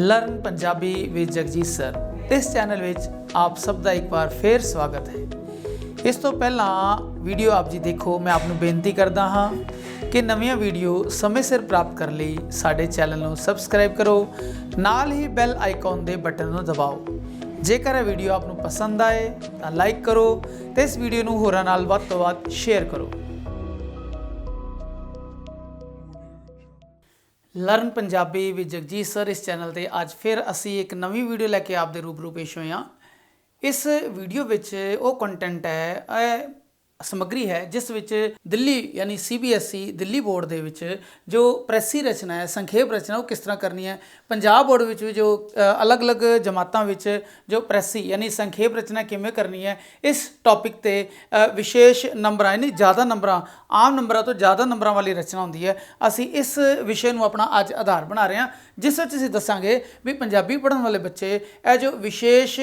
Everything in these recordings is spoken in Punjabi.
Learn Punjabi with Jagjit sir इस चैनल विच आप सब का एक बार फिर स्वागत है। इस तो पहला वीडियो आप जी देखो, मैं आपको बेनती करता हाँ कि नवीं वीडियो समय सिर प्राप्त करने लिए साडे चैनल को सबसक्राइब करो, नाल ही बैल आइकॉन के बटन को दबाओ। जेकर यह वीडियो आपको पसंद आए तो लाइक करो तो इस वीडियो को होरां नाल वध तों वध शेयर करो। Learn Punjabi with Jagjit sir इस चैनल ते अज फिर असी एक नवी वीडियो लैके आप दे रूबरू पेश होए हाँ। इस वीडियो विच वो कंटेंट है समग्री है जिस विच दिल्ली यानी CBSE दिल्ली बोर्ड दे विच जो प्रैसी रचना है, संखेप रचना वो किस तरह करनी है। पंजाब बोर्ड विच भी जो अलग अलग जमातां विच जो प्रैसी यानी संखेप रचना किमें करनी है, इस टॉपिक ते विशेष नंबर यानी ज़्यादा नंबर आम नंबरों तो ज़्यादा नंबरों वाली रचना होंदी है। असी इस विषय को अपना अज आधार बना रहे हैं, जिस विच असीं दसांगे भी पंजाबी पढ़न वाले बच्चे यह जो विशेष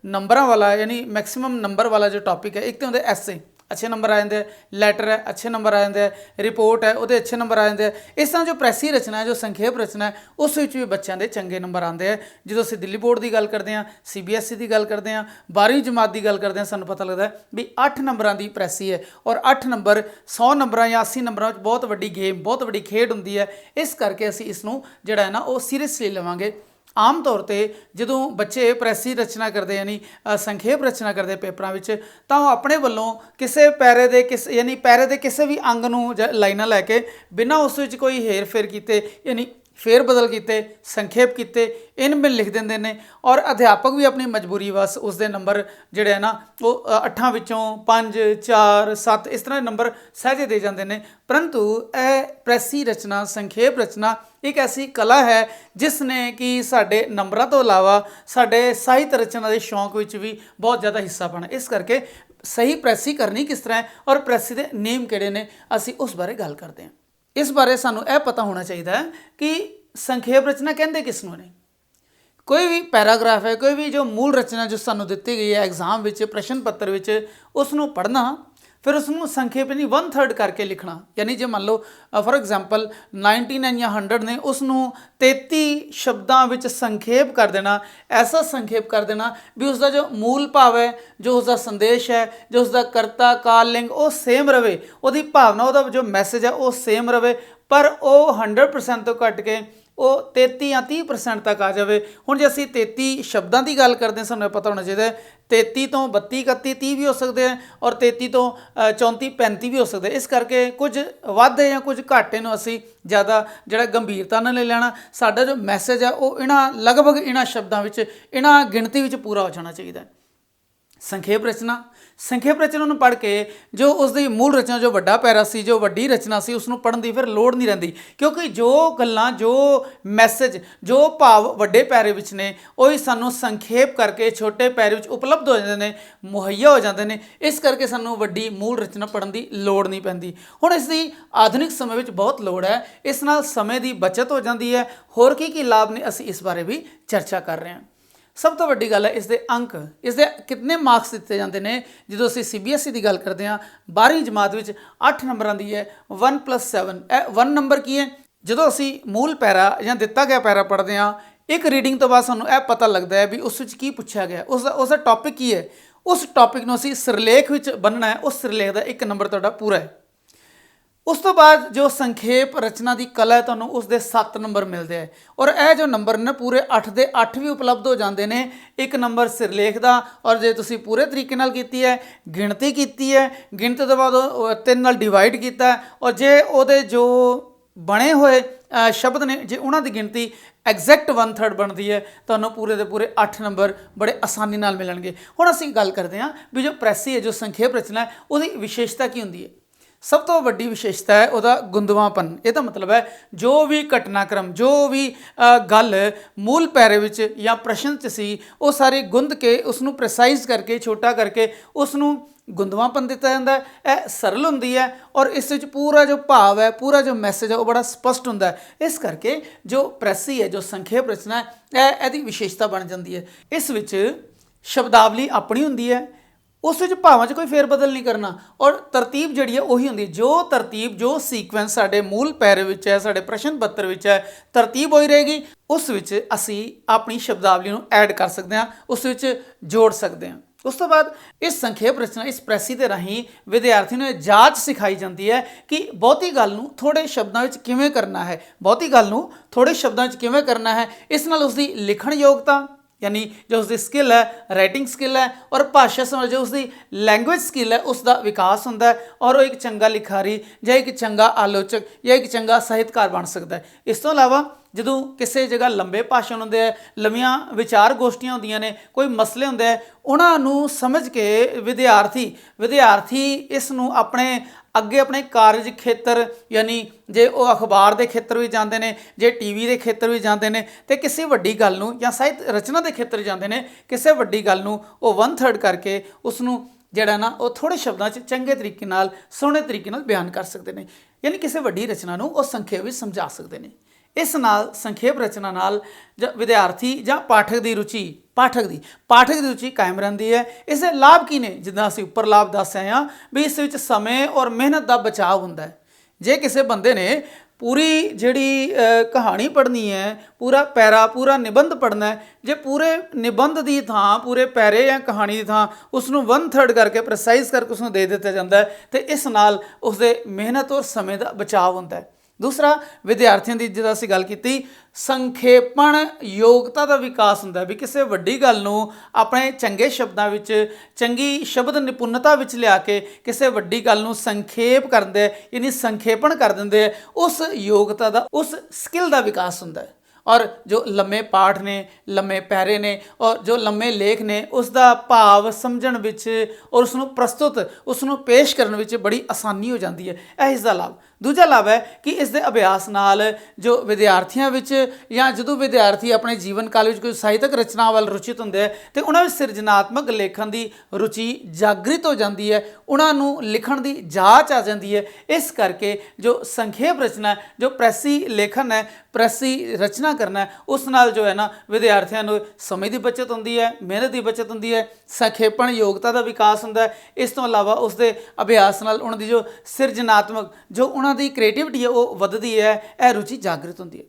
नंबरों वाला यानी मैक्सिमम नंबर वाला जो टॉपिक है, एक तो होंदे ऐसे अच्छे नंबर आ जाते हैं, लैटर है अच्छे नंबर आ जाते हैं, रिपोर्ट है वो अच्छे नंबर आ जाते हैं। इस तरह जो प्रैसी रचना है, जो संखेप रचना है, उस भी बच्चों के चंगे नंबर आते हैं। जो असीं दिल्ली बोर्ड की गल करते हैं, CBSE की गल करते हैं, 12वीं जमात की गल करते हैं, सानूं पता लगता है भी 8 नंबरों की प्रैसी है और 8 नंबर 100 नंबर या 80 नंबरों बहुत वड्डी गेम, बहुत वड्डी खेड होंदी है। इस करके असीं इसनूं जिहड़ा है ना वो सीरियसली लवांगे। आम तौर पर जो बच्चे प्रैसी रचना करते यानी संखेप रचना करते पेपरों में, तो अपने वालों किसी पैरे दे किस यानी पैरे दे किसी भी अंग नूं लाइनां लैके बिना उस विच कोई हेर फेर किए यानी फेर बदल किए संखेप किए इन बिन लिख देंगे ने। और अध्यापक भी अपनी मजबूरी बस उसके नंबर जोड़े है ना वो 8 विचों 5 4 7 इस तरह नंबर सहजे दे जाते हैं। परंतु यह प्रैसी रचना संखेप रचना एक ऐसी कला है जिसने कि साडे नंबरों तो इलावा साडे साहित्य रचना के शौक विच भी बहुत ज़्यादा हिस्सा पाना। इस करके सही प्रैसी करनी किस तरह है और प्रैसी के नेम किहड़े ने, असी उस बारे गल करते हैं। इस बारे सानू यह पता होना चाहिए है कि संखेप रचना कहते किसनों ने। कोई भी पैराग्राफ है, कोई भी जो मूल रचना जो सानू दी गई है एग्जाम विच प्रश्न पत्र विच, उसनों पढ़ना फिर उसनों संखेप यानी 1/3 करके लिखना। यानी जो मान लो फॉर एग्जाम्पल 99 या 100 ने उसनों 33 शब्दों विच संखेप कर देना। ऐसा संखेप कर देना भी उसका जो मूल भाव है, जो उसका संदेश है, जो उसका करता काल लिंग वो सेम रहे, वो भावना वो जो मैसेज है वो सेम रहे, पर वो 100% तो घट के वो 33 या 30% तक आ जाए। हुण जे असीं 33 शब्दों की गल करते हैं, सानूं पता होना चाहिए 33 तो 32 31 30 भी हो सकते हैं और 33 तो 34 35 भी हो सकते हैं। इस करके कुछ वाधे या कुछ घाटे नूं असीं ज़्यादा जिहड़ा गंभीरता नाल नहीं लेना। साडा जो मैसेज है वो इन्हां लगभग इन्हां शब्दों विच इन्हां गिणती विच पूरा हो जाना चाहिए। संखेप रचना नूं पढ़ के जो उसकी मूल रचना जो वड्डा पैरा सी, जो वड्डी रचना सी, उसनूं पढ़न दी फिर लोड़ नहीं रहिंदी, क्योंकि जो गल्लां जो मैसेज जो भाव वड्डे पैरे विच ने वही सानूं संखेप करके छोटे पैरे विच उपलब्ध हो जाते हैं, मुहैया हो जाते हैं। इस करके सानूं वड्डी मूल रचना पढ़न की लोड़ नहीं पैंदी। हुण इसकी आधुनिक समय विच बहुत लोड़ है, इस नाल समय की बचत हो जाती है। होर की लाभ ने असीं इस बारे भी चर्चा कर रहे हैं। सब तो वड्डी गल है इसके अंक, इसके कितने मार्क्स दिते जाते हैं। जो असीं CBSE की गल करते हैं 12वीं जमात में 8 नंबरों की है, 1 + 7 1 नंबर की है। जो असीं मूल पैरा या दिता गया पैरा पढ़ते हैं, एक रीडिंग तो बाद सानूं यह पता लगता है भी उस की पूछा गया, उसका टॉपिक की है, उस टॉपिक नूं असीं सिरलेख विच बन्नना है, उस सिरलेख का 1 नंबर तुहाडा पूरा है। उस तो बाद जो संखेप रचना की कला है तुहानूं उसके 7 नंबर मिलते हैं और यह जो नंबर ने पूरे 8 के 8 भी उपलब्ध हो जाते हैं। 1 नंबर सिरलेख का, और जो तुसीं पूरे तरीके नाल कीती है, गिणती की है, गिणती तो बाद 3 नाल डिवाइड किया, और जे उहदे जो बने हुए शब्द ने जे उन्हां दी गिणती एग्जैक्ट 1/3 बनती है, तो पूरे के पूरे 8 नंबर बड़े आसानी नाल मिलणगे। हुण असीं गल करते हैं भी जो प्रैसी है, जो संखेप रचना है, उसकी विशेषता की होंदी है। सब तो वड्डी विशेषता है वह गुंदवापन। यह मतलब है जो भी घटनाक्रम, जो भी गल मूल पैरे विच या प्रश्न च सी, वो सारी गुंद के उसनूं प्रिसाइज करके छोटा करके उसनूं गुंदवापन दिता जाता है। यह सरल होंदी है और इस विच पूरा जो भाव है, पूरा जो मैसेज है वो बड़ा स्पष्ट होंदा है। इस करके जो प्रैसी है, जो संखेप रचना है, यह विशेषता बन जाती है। इस विच शब्दावली अपनी होंदी है, उस भावों च कोई फेरबदल नहीं करना, और तरतीब जी है वही होंगी। जो तरतीब जो सीक्वेंस साडे मूल पैरे विच है, साडे प्रश्न पत्र विच है, तरतीब वही रहेगी। उस विच असी अपनी शब्दावली नूं ऐड कर सकते हैं, उस विच जोड़ सकते हैं। उस तो बाद इस संखेप रचना इस प्रैसी के राही विद्यार्थी ने जाच सिखाई जाती है कि बहुती गल नूं थोड़े शब्दों में किवें करना है, बहुती गल नूं थोड़े शब्दों में किवें करना है। इस नाल उसकी लिखण योग्यता यानी जो उसकी स्किल है, राइटिंग स्किल है, और भाषा समझ जो उसकी लैंगुएज स्किल है उसका विकास होता है, और वो एक चंगा लिखारी या एक चंगा आलोचक या एक चंगा साहित्यकार बन सकता है। इस तो इलावा ਜਦੋਂ ਕਿਸੇ ਜਗ੍ਹਾ ਲੰਬੇ ਭਾਸ਼ਣ ਹੁੰਦੇ ਆ, ਲੰਮੀਆਂ ਵਿਚਾਰ ਗੋਸ਼ਟੀਆਂ ਹੁੰਦੀਆਂ ਨੇ, ਕੋਈ ਮਸਲੇ ਹੁੰਦੇ ਆ, ਉਹਨਾਂ ਨੂੰ ਸਮਝ ਕੇ ਵਿਦਿਆਰਥੀ ਇਸ ਨੂੰ ਆਪਣੇ ਅੱਗੇ ਆਪਣੇ ਕਾਰਜ ਖੇਤਰ ਯਾਨੀ ਜੇ ਉਹ ਅਖਬਾਰ ਦੇ ਖੇਤਰ ਵੀ ਜਾਂਦੇ ਨੇ, ਜੇ ਟੀਵੀ ਦੇ ਖੇਤਰ ਵੀ ਜਾਂਦੇ ਨੇ, ਤੇ ਕਿਸੇ ਵੱਡੀ ਗੱਲ ਨੂੰ ਜਾਂ ਸਾਹਿਤ ਰਚਨਾ ਦੇ ਖੇਤਰ ਜਾਂਦੇ ਨੇ, ਕਿਸੇ ਵੱਡੀ ਗੱਲ ਨੂੰ ਉਹ 1/3 ਕਰਕੇ ਉਸ ਨੂੰ ਜਿਹੜਾ ਨਾ ਉਹ ਥੋੜ੍ਹੇ ਸ਼ਬਦਾਂ 'ਚ ਚੰਗੇ ਤਰੀਕੇ ਨਾਲ, ਸੋਹਣੇ ਤਰੀਕੇ ਨਾਲ ਬਿਆਨ ਕਰ ਸਕਦੇ ਨੇ, ਯਾਨੀ ਕਿਸੇ ਵੱਡੀ ਰਚਨਾ ਨੂੰ ਉਹ ਸੰਖੇਪ ਵਿੱਚ ਸਮਝਾ ਸਕਦੇ ਨੇ। ਇਸ ਨਾਲ ਸੰਖੇਪ ਰਚਨਾ ਨਾਲ ਵਿਦਿਆਰਥੀ ਜਾਂ ਪਾਠਕ ਦੀ ਰੁਚੀ ਕਾਇਮ ਰਹਿੰਦੀ ਹੈ। ਇਸ ਦੇ ਲਾਭ ਕੀ ਨੇ? ਜਿੱਦਾਂ ਅਸੀਂ ਉੱਪਰ ਲਾਭ ਦੱਸ ਆਏ ਹਾਂ ਵੀ ਇਸ ਵਿੱਚ ਸਮੇਂ ਔਰ ਮਿਹਨਤ ਦਾ ਬਚਾਅ ਹੁੰਦਾ ਹੈ। ਜੇ ਕਿਸੇ ਬੰਦੇ ਨੇ ਪੂਰੀ ਜਿਹੜੀ ਕਹਾਣੀ ਪੜ੍ਹਨੀ ਹੈ, ਪੂਰਾ ਪੈਰਾ, ਪੂਰਾ ਨਿਬੰਧ ਪੜ੍ਹਨਾ ਹੈ, ਜੇ ਪੂਰੇ ਨਿਬੰਧ ਦੀ ਥਾਂ ਪੂਰੇ ਪੈਰੇ ਜਾਂ ਕਹਾਣੀ ਦੀ ਥਾਂ ਉਸ ਨੂੰ 1/3 ਕਰਕੇ ਪ੍ਰਸਾਈਜ਼ ਕਰਕੇ ਉਸ ਨੂੰ ਦੇ ਦਿੱਤਾ ਜਾਂਦਾ ਹੈ, ਤੇ ਇਸ ਨਾਲ ਉਸਦੇ ਮਿਹਨਤ ਔਰ ਸਮੇਂ ਦਾ ਬਚਾਅ ਹੁੰਦਾ ਹੈ। दूसरा विद्यार्थियों की जिदा असीं गल कीती संखेपण योग्यता का विकास होंदा भी किसी वड्डी गल नूं अपने चंगे शब्दों विच चंगी शब्द निपुणता विच लिया के किसी वड्डी गल नूं संखेप करदे यानी संखेपण कर दिंदे, उस योग्यता का उस स्किल का विकास होंदा है। और जो लम्मे पाठ ने, लम्मे पैरे ने और जो लम्मे लेख ने उसका भाव समझण विच और उसनूं प्रस्तुत उसनूं पेश करन विच बड़ी आसानी हो जाती है। यह इसका लाभ। दूजा लाभ है कि इस दे अभ्यास नाल जो विद्यार्थियों विच या जदों विद्यार्थी अपने जीवन काल विच कोई साहित्यक रचना वाल रुचित हुंदे तो उन्हां विच सिरजनात्मक लेखन की रुचि जागृत हो जाती है, उन्हां नूं लिखण की जाच आ जाती है। इस करके जो संखेप रचना जो प्रैसी लेखन है, प्रैसी रचना करना है, उस नाल जो है ना विद्यार्थियों को समय की बचत होती है, मेहनत की बचत होती है, संखेपण योग्यता का विकास होता है। इस तो इलावा उसके अभ्यास नाल उन्हां दी जो सिरजनात्मक जो उन्हां दी क्रिएटिविटी है वो वधदी है, यह रुचि जागृत होती है।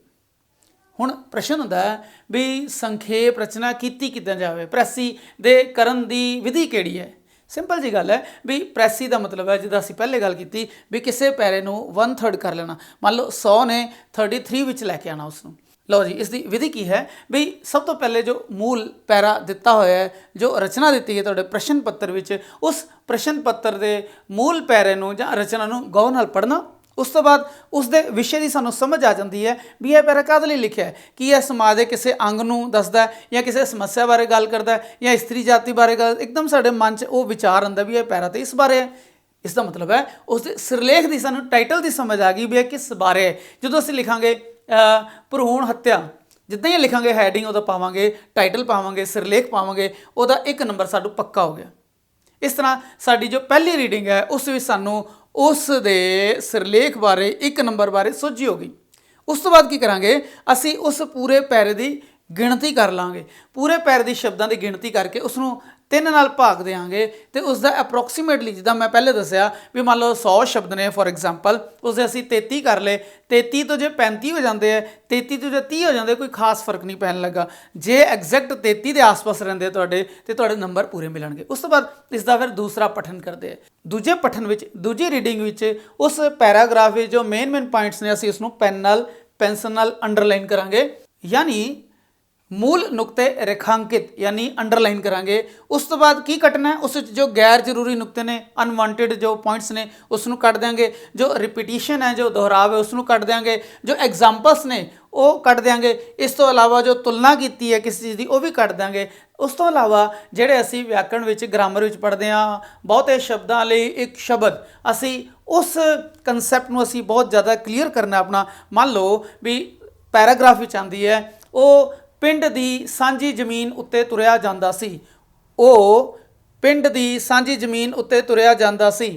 हुण प्रश्न होंदा है भी संखेप रचना कीती किदां जावे, प्रैसी दे करन दी विधि किहड़ी है? सिंपल जी गल है भी प्रैसी का मतलब है जिद्दां असीं पहले गल कीती भी किसी पैरे नूं 1/3 कर लेना, मान लो 100 ने 33 विच लैके आना उसनूं। लो जी इसकी विधि की है भी सब तो पहले जो मूल पैरा दिता होया है, जो रचना दी है तुहाडे प्रश्न पत्र विच, उस प्रश्न पत्र के मूल पैरे नूं जां रचना नूं गौर नाल पढ़ना। उस तो बाद उसके विषय की सानू समझ आ जाती है भी यह पैरा काहदे लई लिखिया है, कि यह समाज के किसी अंग नूं दसदा है या किसी समस्या बारे गल करता है या स्त्री जाति बारे गल, एकदम साडे मन च वो विचार आंदा भी यह पैरा तो इस बारे है। इसका मतलब है उस सिरलेख की सानू टाइटल की समझ आ गई भी यह किस बारे है। जो असीं लिखांगे भ्रूण हत्या, जिद्दां ही लिखांगे हैडिंग उहदा पावांगे, टाइटल पावांगे, सिरलेख पावांगे, उहदा 1 नंबर साडू पक्का हो गया। इस तरह साडी जो पहली रीडिंग है उस विच सानू उस दे सिरलेख बारे 1 नंबर बारे सोझी हो गई। उस तो बाद की करांगे असी उस पूरे पैरे की गिणती कर लांगे, पूरे पैरे की शब्दों की गिणती करके उसनूं 3 नाल भाग देंगे तो उसका अप्रोक्सीमेटली जिद्दां मैं पहले दसिया भी मान लो 100 शब्द ने फॉर एग्जाम्पल, उससे असी 33 कर ले, 33 तो जो 35 हो जाते हैं, 33 तो जो 30 हो जाते, कोई खास फर्क नहीं पैन लगा। जे एग्जैक्ट 33 के आस पास रहिंदे तो नंबर पूरे मिलणगे। उस तो बाद इसका फिर दूसरा पठन करते हैं। दूजे पठन विच दूजी रीडिंग विच उस पैराग्राफ में जो मेन पॉइंट्स ने असी उसनूं पेन नाल पेंसिल नाल अंडरलाइन करांगे, यानी मूल नुकते रेखांकित यानी अंडरलाइन करांगे। उस तो बाद की कटना है, उस जो गैर जरूरी नुकते ने, अनवांटेड जो पॉइंट्स ने उसनूं कट देंगे, जो रिपीटिशन है जो दोहराव है उसनूं कट देंगे, जो एग्जाम्पल्स ने वो कट देंगे। इस तो अलावा जो तुलना की है किसी चीज़ की वो भी कट देंगे। उस तो अलावा ਜਿਹੜੇ ਅਸੀਂ व्याकरण विच ग्रामर विच पढ़ते हैं, बहुते शब्दों ਲਈ एक शब्द असी उस कंसैप्ट ਨੂੰ ਅਸੀਂ बहुत ज़्यादा क्लीयर करना अपना। मान लो भी पैराग्राफ विच आंदी है ਉਹ पिंड दी सांझी जमीन उत्ते तुरिया जांदा सी, ਉਹ पिंड दी सांझी जमीन उत्ते तुरिया जांदा सी।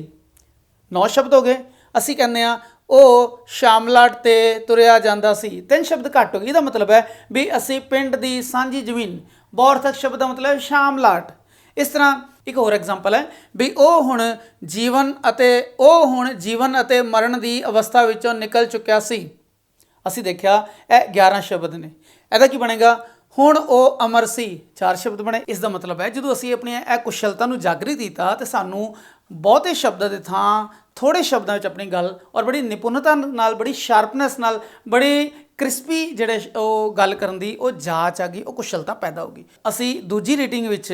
9 शब्द हो गए। ਅਸੀਂ ਕਹਿੰਦੇ ਆ ਉਹ ਸ਼ਾਮਲਾਟ ਤੇ ਤੁਰਿਆ ਜਾਂਦਾ ਸੀ, 3 शब्द घट हो गए। ਇਹਦਾ मतलब है भी ਅਸੀਂ पिंड दी सांझी जमीन, बहुअर्थक शब्द का मतलब ਸ਼ਾਮਲਾਟ। इस तरह एक होर एग्जाम्पल है भी ਉਹ ਹੁਣ जीवन ਅਤੇ मरण की अवस्था विचों निकल चुकिया सी। ਅਸੀਂ देखा यह 11 शब्द ने। ਇਹਦਾ ਕੀ ਬਣੇਗਾ? ਹੁਣ ਉਹ ਅਮਰ ਸੀ, 4 ਸ਼ਬਦ ਬਣੇ। ਇਸ ਦਾ ਮਤਲਬ ਹੈ ਜਦੋਂ ਅਸੀਂ ਆਪਣੀ ਇਹ ਕੁਸ਼ਲਤਾ ਨੂੰ ਜਾਗਰਿਤ ਕੀਤਾ ਤੇ ਸਾਨੂੰ ਬਹੁਤੇ ਸ਼ਬਦਾਂ ਦੇ ਥਾਂ ਥੋੜੇ ਸ਼ਬਦਾਂ ਵਿੱਚ ਆਪਣੀ ਗੱਲ ਔਰ ਬੜੀ ਨਿਪੁੰਨਤਾ ਨਾਲ, ਬੜੀ ਸ਼ਾਰਪਨੈਸ ਨਾਲ, ਬੜੀ ਕ੍ਰਿਸਪੀ ਜਿਹੜੇ ਉਹ ਗੱਲ ਕਰਨ ਦੀ ਉਹ ਜਾਚ ਆ ਗਈ, ਉਹ ਕੁਸ਼ਲਤਾ ਪੈਦਾ ਹੋ ਗਈ। ਅਸੀਂ ਦੂਜੀ ਰੀਡਿੰਗ ਵਿੱਚ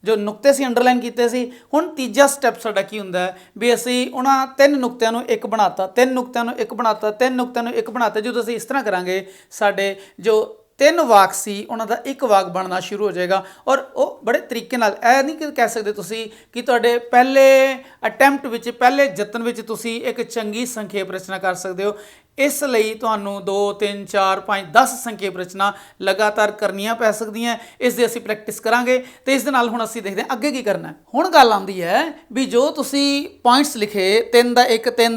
ਜੋ ਨੁਕਤੇ ਸੀ ਅੰਡਰਲਾਈਨ ਕੀਤੇ ਸੀ, ਹੁਣ ਤੀਜਾ ਸਟੈਪ ਸਾਡਾ ਕੀ ਹੁੰਦਾ ਹੈ ਵੀ ਅਸੀਂ ਉਹਨਾਂ 3 ਨੁਕਤਿਆਂ ਨੂੰ ਇੱਕ ਬਣਾਤਾ, 3 ਨੁਕਤਿਆਂ ਨੂੰ ਇੱਕ ਬਣਾਤਾ, 3 ਨੁਕਤਿਆਂ ਨੂੰ ਇੱਕ ਬਣਾਤਾ। ਜਦੋਂ ਅਸੀਂ ਇਸ ਤਰ੍ਹਾਂ ਕਰਾਂਗੇ ਸਾਡੇ ਜੋ 3 ਵਾਕ ਸੀ ਉਹਨਾਂ ਦਾ ਇੱਕ ਵਾਕ ਬਣਨਾ ਸ਼ੁਰੂ ਹੋ ਜਾਏਗਾ ਔਰ ਉਹ ਬੜੇ ਤਰੀਕੇ ਨਾਲ, ਇਹ ਨਹੀਂ ਕਹਿ ਸਕਦੇ ਤੁਸੀਂ ਕਿ ਤੁਹਾਡੇ ਪਹਿਲੇ ਅਟੈਂਪਟ ਵਿੱਚ, ਪਹਿਲੇ ਯਤਨ ਵਿੱਚ ਤੁਸੀਂ ਇੱਕ ਚੰਗੀ ਸੰਖੇਪ ਰਚਨਾ ਕਰ ਸਕਦੇ ਹੋ। ਇਸ ਲਈ ਤੁਹਾਨੂੰ 2 3 4 5 10 ਸੰਖੇਪ ਰਚਨਾ ਲਗਾਤਾਰ ਕਰਨੀਆਂ ਪੈ ਸਕਦੀਆਂ। ਇਸ ਦੀ ਅਸੀਂ ਪ੍ਰੈਕਟਿਸ ਕਰਾਂਗੇ ਤੇ ਇਸ ਦੇ ਨਾਲ ਹੁਣ ਅਸੀਂ ਦੇਖਦੇ ਹਾਂ ਅੱਗੇ ਕੀ ਕਰਨਾ ਹੈ। ਹੁਣ ਗੱਲ ਆਉਂਦੀ ਹੈ ਵੀ ਜੋ ਤੁਸੀਂ ਪੁਆਇੰਟਸ ਲਿਖੇ, 3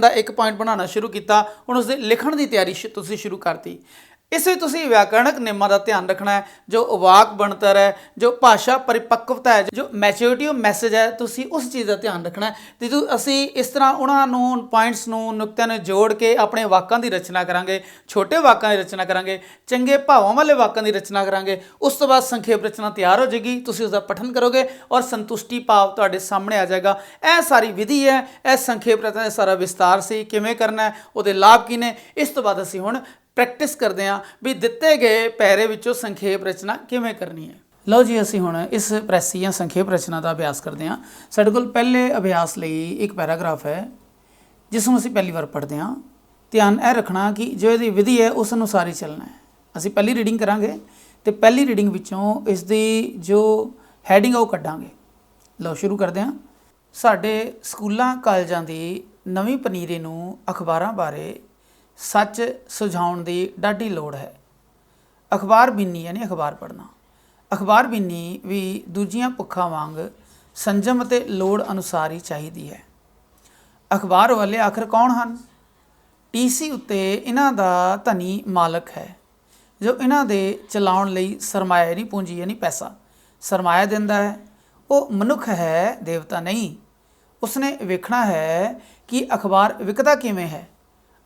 ਦਾ 1 ਪੁਆਇੰਟ ਬਣਾਉਣਾ ਸ਼ੁਰੂ ਕੀਤਾ, ਹੁਣ ਉਸ ਦੇ ਲਿਖਣ ਦੀ ਤਿਆਰੀ ਤੁਸੀਂ ਸ਼ੁਰੂ ਕਰਤੀ। ਇਸ ਵਿੱਚ ਤੁਸੀਂ ਵਿਆਕਰਣਕ ਨਿਯਮਾਂ ਦਾ ਧਿਆਨ ਰੱਖਣਾ ਹੈ, ਜੋ ਵਾਕ ਬਣਤਰ ਹੈ, ਜੋ ਭਾਸ਼ਾ ਪਰਿਪੱਕਵਤਾ ਹੈ, ਜੋ ਮੈਚੁਰਿਟੀ ਆਫ ਮੈਸੇਜ ਹੈ, ਤੁਸੀਂ ਉਸ ਚੀਜ਼ ਦਾ ਧਿਆਨ ਰੱਖਣਾ ਹੈ। ਤੇ ਜਦੋਂ ਅਸੀਂ ਇਸ ਤਰ੍ਹਾਂ ਉਹਨਾਂ ਨੂੰ ਪੁਆਇੰਟਸ ਨੂੰ, ਨੁਕਤਿਆਂ ਨੂੰ ਜੋੜ ਕੇ ਆਪਣੇ ਵਾਕਾਂ ਦੀ ਰਚਨਾ ਕਰਾਂਗੇ, ਛੋਟੇ ਵਾਕਾਂ ਦੀ ਰਚਨਾ ਕਰਾਂਗੇ, ਚੰਗੇ ਭਾਵਾਂ ਵਾਲੇ ਵਾਕਾਂ ਦੀ ਰਚਨਾ ਕਰਾਂਗੇ, ਉਸ ਤੋਂ ਬਾਅਦ ਸੰਖੇਪ ਰਚਨਾ ਤਿਆਰ ਹੋ ਜਾਏਗੀ। ਤੁਸੀਂ ਉਸ ਦਾ ਪਠਨ ਕਰੋਗੇ ਔਰ ਸੰਤੁਸ਼ਟੀ ਭਾਵ ਤੁਹਾਡੇ ਸਾਹਮਣੇ ਆ ਜਾਏਗਾ। ਇਹ ਸਾਰੀ ਵਿਧੀ ਹੈ, ਇਹ ਸੰਖੇਪ ਰਚਨਾ ਦਾ ਸਾਰਾ ਵਿਸਤਾਰ ਸੀ, ਕਿਵੇਂ ਕਰਨਾ ਹੈ, ਉਹਦੇ ਲਾਭ ਕੀ ਨੇ। ਇਸ ਤੋਂ ਬਾਅਦ ਅਸੀਂ ਹੁਣ ਪ੍ਰੈਕਟਿਸ ਕਰਦੇ ਹਾਂ ਵੀ ਦਿੱਤੇ ਗਏ ਪੈਰੇ ਵਿੱਚੋਂ ਸੰਖੇਪ ਰਚਨਾ ਕਿਵੇਂ ਕਰਨੀ ਹੈ। ਲਓ ਜੀ, ਅਸੀਂ ਹੁਣ ਇਸ ਪ੍ਰੈਸੀ ਜਾਂ ਸੰਖੇਪ ਰਚਨਾ ਦਾ ਅਭਿਆਸ ਕਰਦੇ ਹਾਂ। ਸਾਡੇ ਕੋਲ ਪਹਿਲੇ ਅਭਿਆਸ ਲਈ ਇੱਕ ਪੈਰਾਗ੍ਰਾਫ ਹੈ ਜਿਸ ਨੂੰ ਅਸੀਂ ਪਹਿਲੀ ਵਾਰ ਪੜ੍ਹਦੇ ਹਾਂ। ਧਿਆਨ ਇਹ ਰੱਖਣਾ ਕਿ ਜੋ ਇਹਦੀ ਵਿਧੀ ਹੈ ਉਸ ਅਨੁਸਾਰ ਹੀ ਚੱਲਣਾ ਹੈ। ਅਸੀਂ ਪਹਿਲੀ ਰੀਡਿੰਗ ਕਰਾਂਗੇ ਤੇ ਪਹਿਲੀ ਰੀਡਿੰਗ ਵਿੱਚੋਂ ਇਸ ਦੀ ਜੋ ਹੈਡਿੰਗ ਆ ਉਹ ਕੱਢਾਂਗੇ। ਲਓ ਸ਼ੁਰੂ ਕਰਦੇ ਹਾਂ। ਸਾਡੇ ਸਕੂਲਾਂ ਕਾਲਜਾਂ ਦੀ ਨਵੀਂ ਪਨੀਰੀ ਨੂੰ ਅਖਬਾਰਾਂ ਬਾਰੇ ਸੱਚ ਸੁਝਾਉਣ ਦੀ ਡਾਢੀ ਲੋੜ ਹੈ। ਅਖਬਾਰ ਬੀਨੀ ਯਾਨੀ ਅਖਬਾਰ ਪੜ੍ਹਨਾ, ਅਖਬਾਰ ਬੀਨੀ ਵੀ ਦੂਜੀਆਂ ਭੁੱਖਾਂ ਵਾਂਗ ਸੰਜਮ ਅਤੇ ਲੋੜ ਅਨੁਸਾਰ ਹੀ ਚਾਹੀਦੀ ਹੈ। ਅਖਬਾਰ ਵਾਲੇ ਆਖਰ ਕੌਣ ਹਨ? ਟੀਸੀ ਉੱਤੇ ਇਹਨਾਂ ਦਾ ਧਨੀ ਮਾਲਕ ਹੈ ਜੋ ਇਹਨਾਂ ਦੇ ਚਲਾਉਣ ਲਈ ਸਰਮਾਇਆਰੀ ਪੂੰਜੀ ਯਾਨੀ ਪੈਸਾ ਸਰਮਾਇਆ ਦਿੰਦਾ ਹੈ। ਉਹ ਮਨੁੱਖ ਹੈ, ਦੇਵਤਾ ਨਹੀਂ। ਉਸਨੇ ਵੇਖਣਾ ਹੈ ਕਿ ਅਖਬਾਰ ਵਿਕਦਾ ਕਿਵੇਂ ਹੈ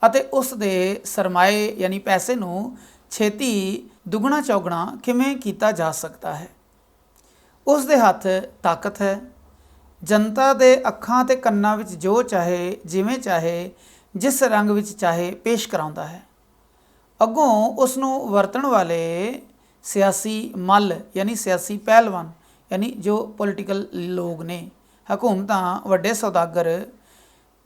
ਅਤੇ ਉਸ ਦੇ ਸਰਮਾਏ ਯਾਨੀ ਪੈਸੇ ਨੂੰ ਛੇਤੀ ਦੁੱਗਣਾ ਚੌਗਣਾ ਕਿਵੇਂ ਕੀਤਾ ਜਾ ਸਕਦਾ ਹੈ। ਉਸ ਦੇ ਹੱਥ ਤਾਕਤ ਹੈ। ਜਨਤਾ ਦੇ ਅੱਖਾਂ ਤੇ ਕੰਨਾਂ ਵਿੱਚ ਜੋ ਚਾਹੇ, ਜਿਵੇਂ ਚਾਹੇ, ਜਿਸ ਰੰਗ ਵਿੱਚ ਚਾਹੇ ਪੇਸ਼ ਕਰਾਉਂਦਾ ਹੈ। ਅੱਗੋਂ ਉਸ ਨੂੰ ਵਰਤਣ ਵਾਲੇ ਸਿਆਸੀ ਮੱਲ ਯਾਨੀ ਸਿਆਸੀ ਪਹਿਲਵਾਨ ਯਾਨੀ ਜੋ ਪੋਲੀਟੀਕਲ ਲੋਕ ਨੇ, ਹਕੂਮਤਾਂ, ਵੱਡੇ ਸੌਦਾਗਰ,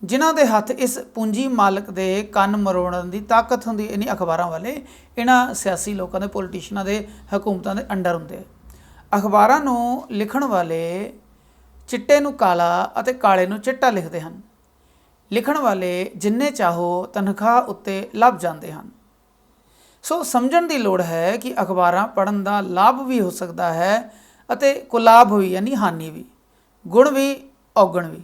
ਜਿਨ੍ਹਾਂ ਦੇ ਹੱਥ ਇਸ ਪੂੰਜੀ ਮਾਲਕ ਦੇ ਕੰਨ ਮਰੋੜਨ ਦੀ ਤਾਕਤ ਹੁੰਦੀ, ਯਾਨੀ ਅਖਬਾਰਾਂ ਵਾਲੇ ਇਹਨਾਂ ਸਿਆਸੀ ਲੋਕਾਂ ਦੇ, ਪੋਲੀਟੀਸ਼ੀਅਨਾਂ ਦੇ, ਹਕੂਮਤਾਂ ਦੇ ਅੰਡਰ ਹੁੰਦੇ। ਅਖਬਾਰਾਂ ਨੂੰ ਲਿਖਣ ਵਾਲੇ ਚਿੱਟੇ ਨੂੰ ਕਾਲਾ ਅਤੇ ਕਾਲੇ ਨੂੰ ਚਿੱਟਾ ਲਿਖਦੇ ਹਨ। ਲਿਖਣ ਵਾਲੇ ਜਿੰਨੇ ਚਾਹੋ ਤਨਖਾਹ ਉੱਤੇ ਲੱਭ ਜਾਂਦੇ ਹਨ। ਸੋ ਸਮਝਣ ਦੀ ਲੋੜ ਹੈ ਕਿ ਅਖਬਾਰਾਂ ਪੜ੍ਹਨ ਦਾ ਲਾਭ ਵੀ ਹੋ ਸਕਦਾ ਹੈ ਅਤੇ ਕੁਲਾਭ ਵੀ ਯਾਨੀ ਹਾਨੀ ਵੀ, ਗੁਣ ਵੀ ਔਗਣ ਵੀ।